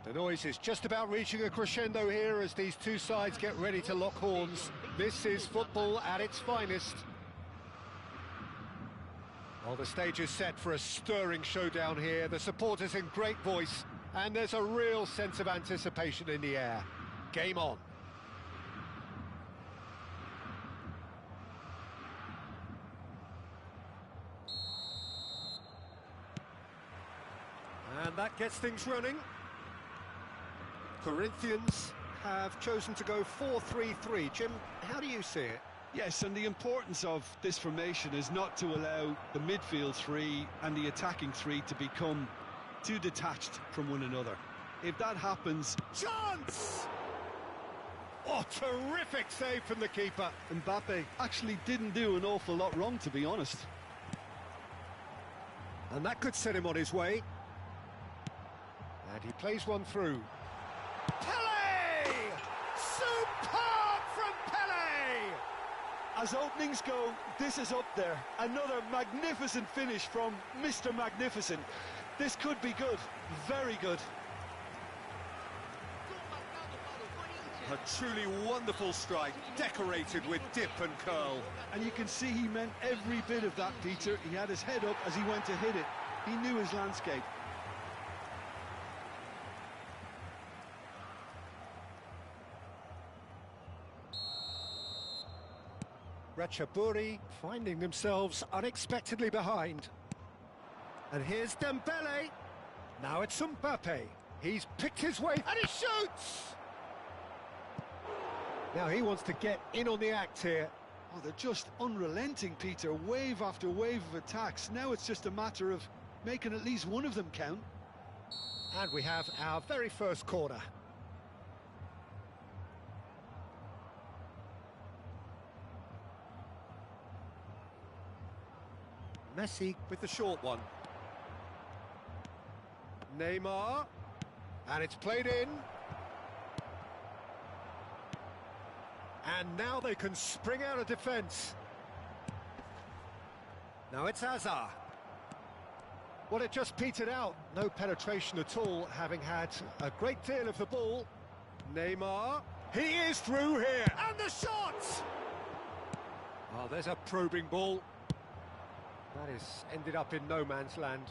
The noise is just about reaching a crescendo here as these two sides get ready to lock horns. This is football at its finest. Well, the stage is set for a stirring showdown here. The supporters in great voice, and there's a real sense of anticipation in the air. Game on. And that gets things running. Corinthians have chosen to go 4-3-3. Jim, how do you see it? Yes, and the importance of this formation is not to allow the midfield three and the attacking three to become too detached from one another. If that happens... Chance! Oh, terrific save from the keeper. Mbappe actually didn't do an awful lot wrong, to be honest. And that could set him on his way. And he plays one through. Pele! Superb from Pele! As openings go, this is up there. Another magnificent finish from Mr. Magnificent. This could be good, very good. A truly wonderful strike, decorated with dip and curl. And you can see he meant every bit of that, Peter. He had his head up as he went to hit it. He knew his landscape. Ratchaburi finding themselves unexpectedly behind. And here's Dembele. Now it's Mbappe. He's picked his way and he shoots! Now he wants to get in on the act here. Oh, they're just unrelenting, Peter. Wave after wave of attacks. Now it's just a matter of making at least one of them count. And we have our very first corner. Messi with the short one. Neymar. And it's played in. And now they can spring out of defence. Now it's Hazard. Well, it just petered out. No penetration at all, having had a great deal of the ball. Neymar. He is through here. And the shot! Oh, there's a probing ball. That has ended up in no man's land.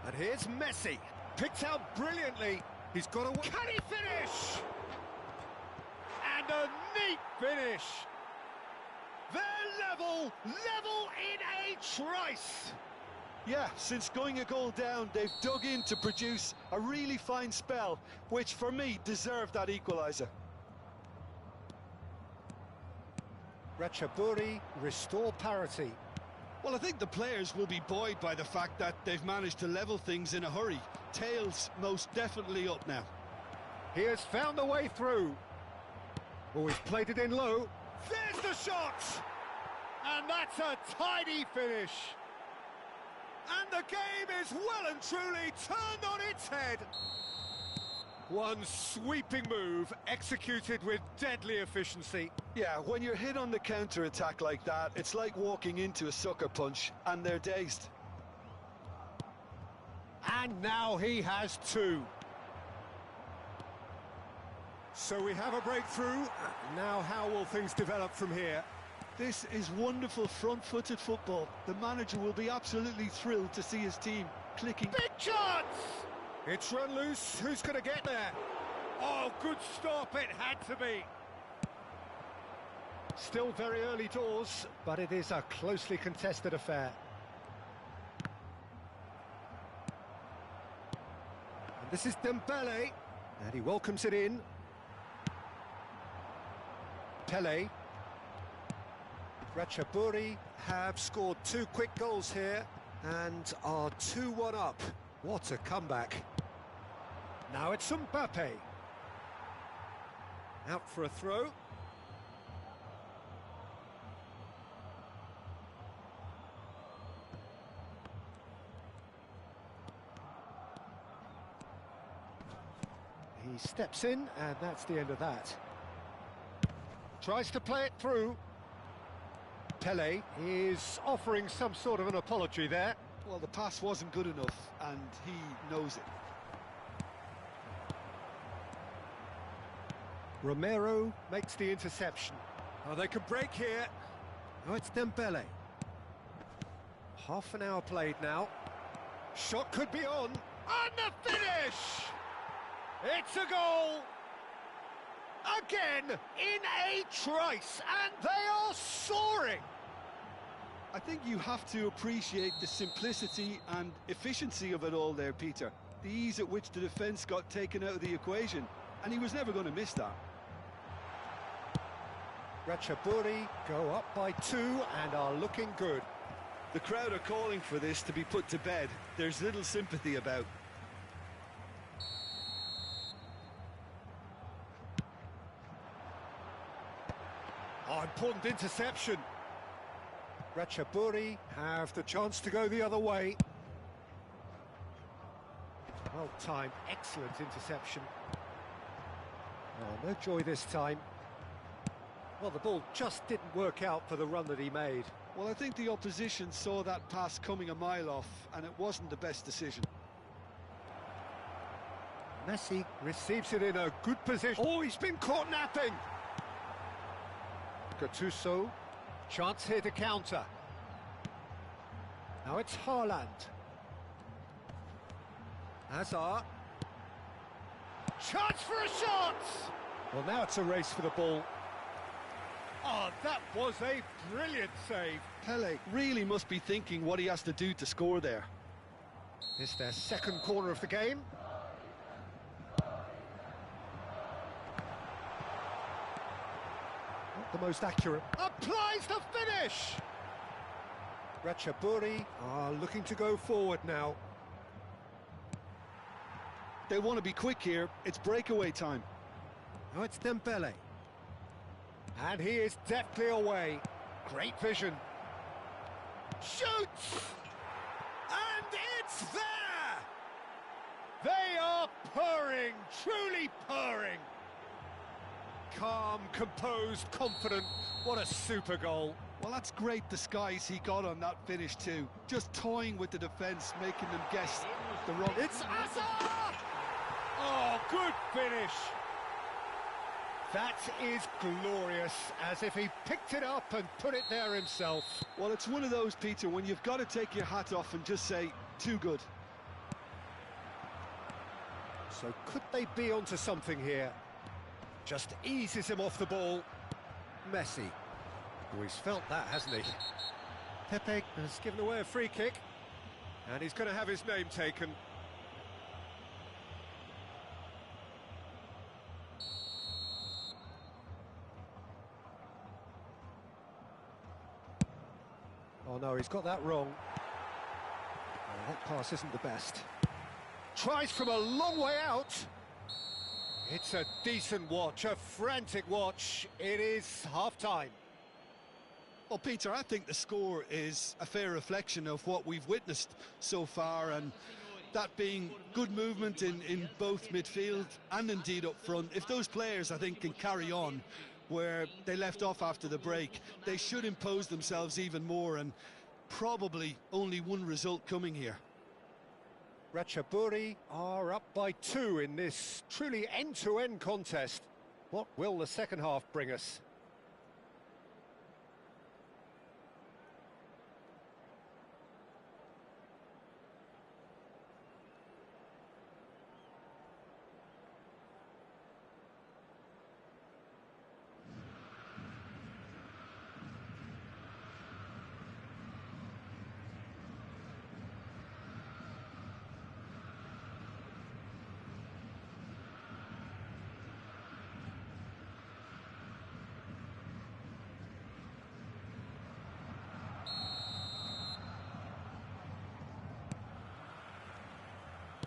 And here's Messi. Picked out brilliantly. He's got a... Can he finish? And a neat finish. They're level in a trice. Yeah, since going a goal down, they've dug in to produce a really fine spell, which for me deserved that equaliser. Ratchaburi restore parity. Well, I think the players will be buoyed by the fact that they've managed to level things in a hurry. Tails most definitely up now. He has found a way through. Oh, he's played it in low. There's the shot! And that's a tidy finish. And the game is well and truly turned on its head. One sweeping move, executed with deadly efficiency. Yeah, when you're hit on the counter-attack like that, it's like walking into a sucker punch, and they're dazed. And now he has two. So we have a breakthrough. Now how will things develop from here? This is wonderful front-footed football. The manager will be absolutely thrilled to see his team clicking. Big chance! It's run loose. Who's going to get there? Oh, good stop. It had to be. Still very early doors, but it is a closely contested affair. And this is Dembele, and he welcomes it in. Pele. Ratchaburi have scored two quick goals here and are 2-1 up. What a comeback. Now it's Mbappe. Out for a throw. He steps in, and that's the end of that. Tries to play it through. Pele is offering some sort of an apology there. Well, the pass wasn't good enough, and he knows it. Romero makes the interception. Oh, they can break here. Oh, it's Dembele. Half an hour played now. Shot could be on. And the finish! It's a goal! Again, in a trice, and they are soaring! I think you have to appreciate the simplicity and efficiency of it all there, Peter. The ease at which the defence got taken out of the equation, and he was never going to miss that. Ratchaburi go up by 2 and are looking good. The crowd are calling for this to be put to bed. There's little sympathy about. Oh, important interception. Ratchaburi have the chance to go the other way. Well timed, excellent interception. Oh, no joy this time. Well, the ball just didn't work out for the run that he made. Well, I think the opposition saw that pass coming a mile off, and it wasn't the best decision. Messi receives it in a good position. Oh, he's been caught napping! Gattuso, chance here to counter. Now it's Haaland. Hazard. Chance for a shot! Well, now it's a race for the ball. Oh, that was a brilliant save. Pele really must be thinking what he has to do to score there. It's their second corner of the game. Not the most accurate. Applies the finish! Ratchaburi are looking to go forward now. They want to be quick here. It's breakaway time. Now it's Dembele. And he is deftly away. Great vision. Shoots! And it's there! They are purring, truly purring. Calm, composed, confident. What a super goal. Well, that's great disguise he got on that finish too. Just toying with the defence, making them guess the wrong... It's Hazard! Oh, good finish. That is glorious, as if he picked it up and put it there himself. Well, it's one of those, Peter, when you've got to take your hat off and just say, too good. So could they be onto something here? Just eases him off the ball. Messi. Oh, he's felt that, hasn't he? Pepe has given away a free kick, and he's going to have his name taken. Oh no, he's got that wrong. Oh, that pass isn't the best. Tries from a long way out. It's a decent watch, a frantic watch. It is half-time. Well, Peter, I think the score is a fair reflection of what we've witnessed so far, and that being good movement in both midfield and indeed up front. If those players, I think, can carry on where they left off after the break, they should impose themselves even more, and probably only one result coming here. Ratchaburi are up by 2 in this truly end-to-end contest. What will the second half bring us?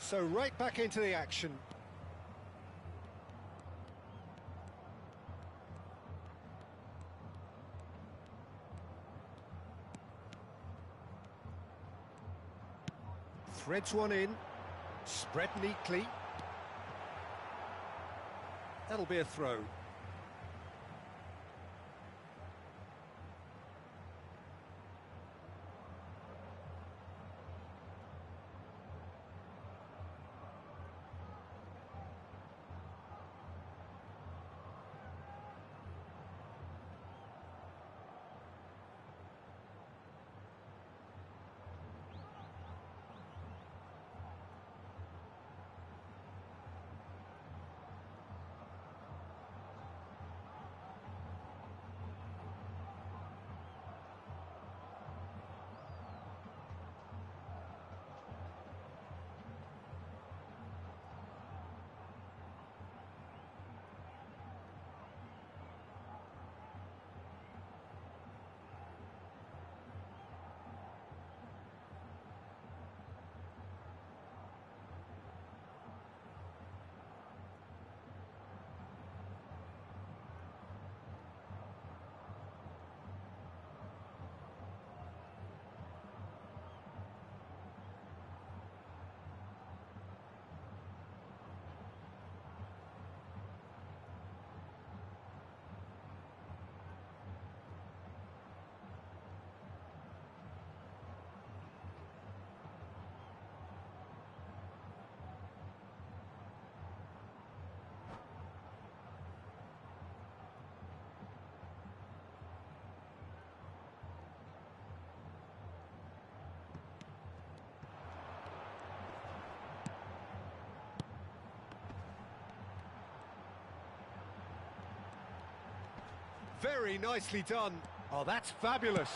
So right back into the action. Threads one in, spread neatly. That'll be a throw. Very nicely done. Oh, that's fabulous.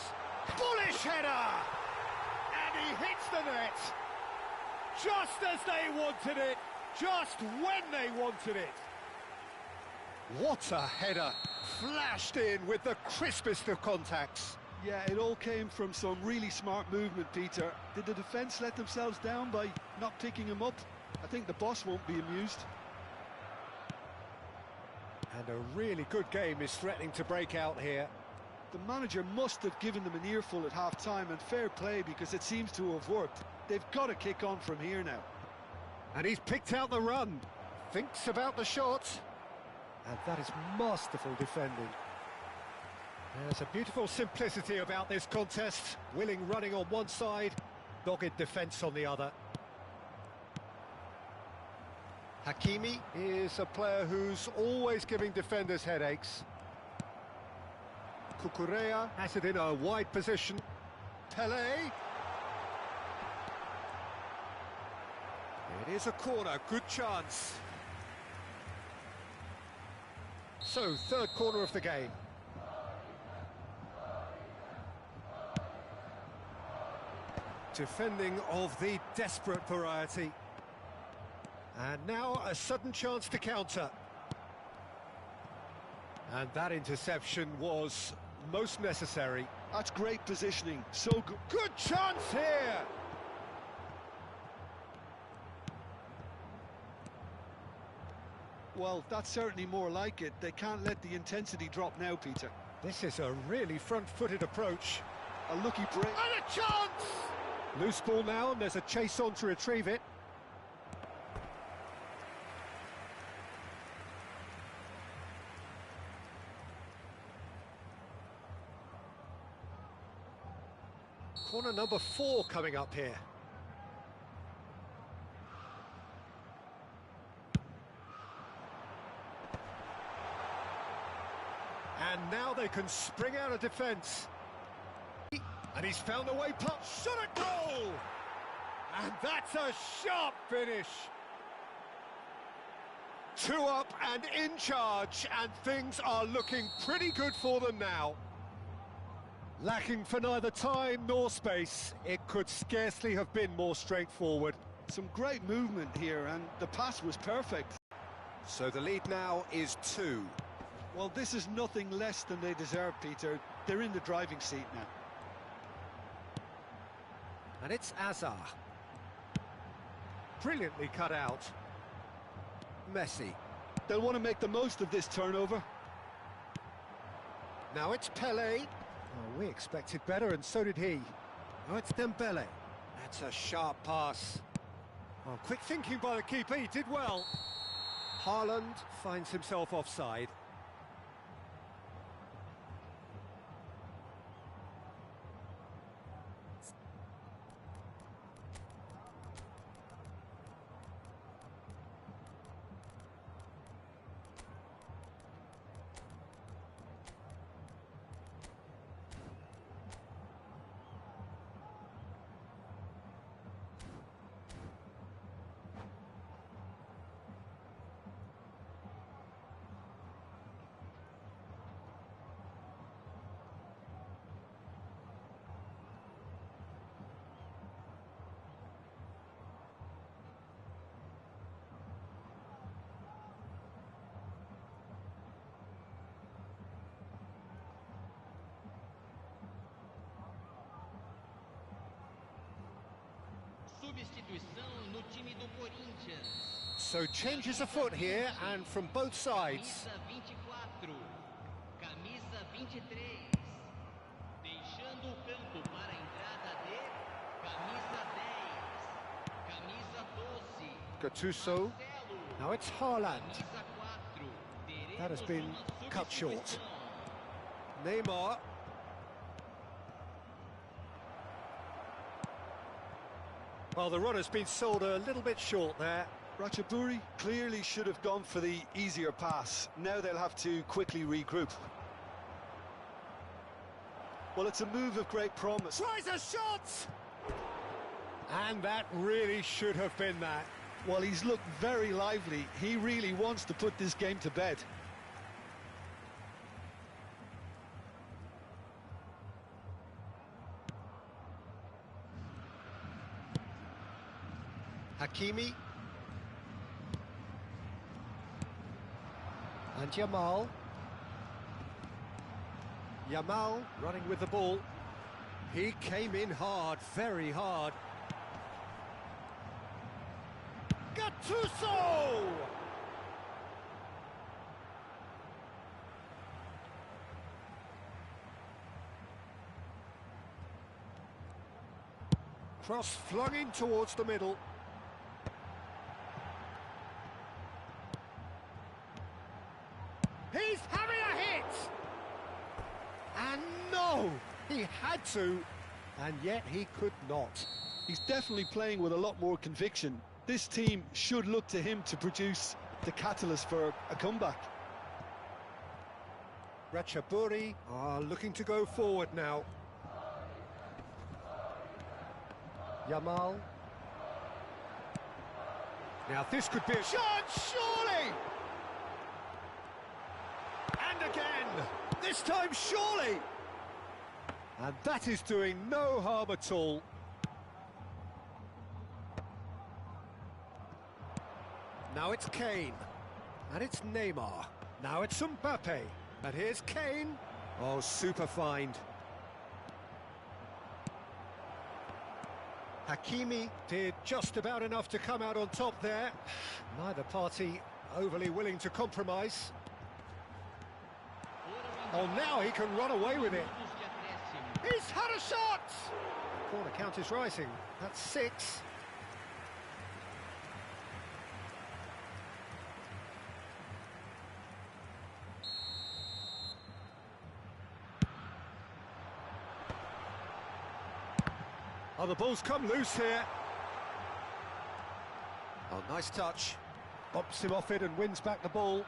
Bullish header! And he hits the net. Just as they wanted it. Just when they wanted it. What a header. Flashed in with the crispest of contacts. Yeah, it all came from some really smart movement, Peter. Did the defence let themselves down by not picking him up? I think the boss won't be amused. And a really good game is threatening to break out here. The manager must have given them an earful at half-time, and fair play because it seems to have worked. They've got to kick on from here now. And he's picked out the run. Thinks about the shot. And that is masterful defending. There's a beautiful simplicity about this contest. Willing running on one side, dogged defence on the other. Hakimi is a player who's always giving defenders headaches. Cucurella has it in a wide position. Pelé. It is a corner, good chance. So, third corner of the game. Defending of the desperate variety. And now a sudden chance to counter. And that interception was most necessary. That's great positioning, so good. Good chance here! Well, that's certainly more like it. They can't let the intensity drop now, Peter. This is a really front-footed approach. A lucky break. And a chance! Loose ball now, and there's a chase on to retrieve it. Corner number 4 coming up here. And now they can spring out of defence. And he's found a way past. Shot at goal! And that's a sharp finish. 2 up and in charge, and things are looking pretty good for them now. Lacking for neither time nor space, it could scarcely have been more straightforward. Some great movement here, and the pass was perfect. So the lead now is 2. Well, this is nothing less than they deserve, Peter. They're in the driving seat now. And it's Azar. Brilliantly cut out. Messi. They'll want to make the most of this turnover. Now it's Pelé. Oh, we expected better, and so did he. Oh, it's Dembele. That's a sharp pass. Oh, quick thinking by the keeper, he did well. Haaland finds himself offside. Substituição no time do Corinthians. So changes afoot here, and from both sides. Camisa 23. Deixando o campo para a entrada de camisa 10. Camisa 12. Gattuso. Now it's Haaland. Camisa 4. That has been cut short. Neymar. Well, the run has been sold a little bit short there. Ratchaburi clearly should have gone for the easier pass. Now they'll have to quickly regroup. Well, it's a move of great promise. Tries a shot! And that really should have been that. Well, he's looked very lively. He really wants to put this game to bed. Hakimi. And Yamal. Yamal running with the ball. He came in hard, very hard. Gattuso! Cross flung in towards the middle. He's having a hit! And no! He had to, and yet he could not. He's definitely playing with a lot more conviction. This team should look to him to produce the catalyst for a comeback. Ratchaburi are looking to go forward now. Yamal. Now this could be a chance, surely! And again! This time, surely! And that is doing no harm at all. Now it's Kane. And it's Neymar. Now it's Mbappe. And here's Kane. Oh, super find. Hakimi did just about enough to come out on top there. Neither party overly willing to compromise. Oh, now he can run away with it. He's had a shot! Corner count is rising. That's 6. Oh, the ball's come loose here. Oh, nice touch. Bumps him off it and wins back the ball.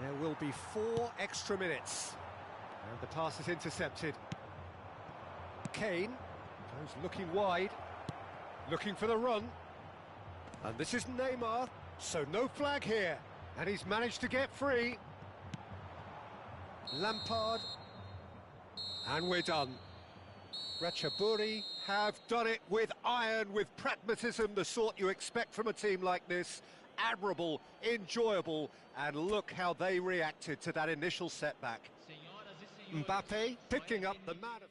There will be 4 extra minutes. And the pass is intercepted. Kane goes looking wide, looking for the run. And this is Neymar, so no flag here. And he's managed to get free. Lampard. And we're done. Ratchaburi have done it with iron, with pragmatism, the sort you expect from a team like this. Admirable, enjoyable, and look how they reacted to that initial setback. Mbappe picking up the man of...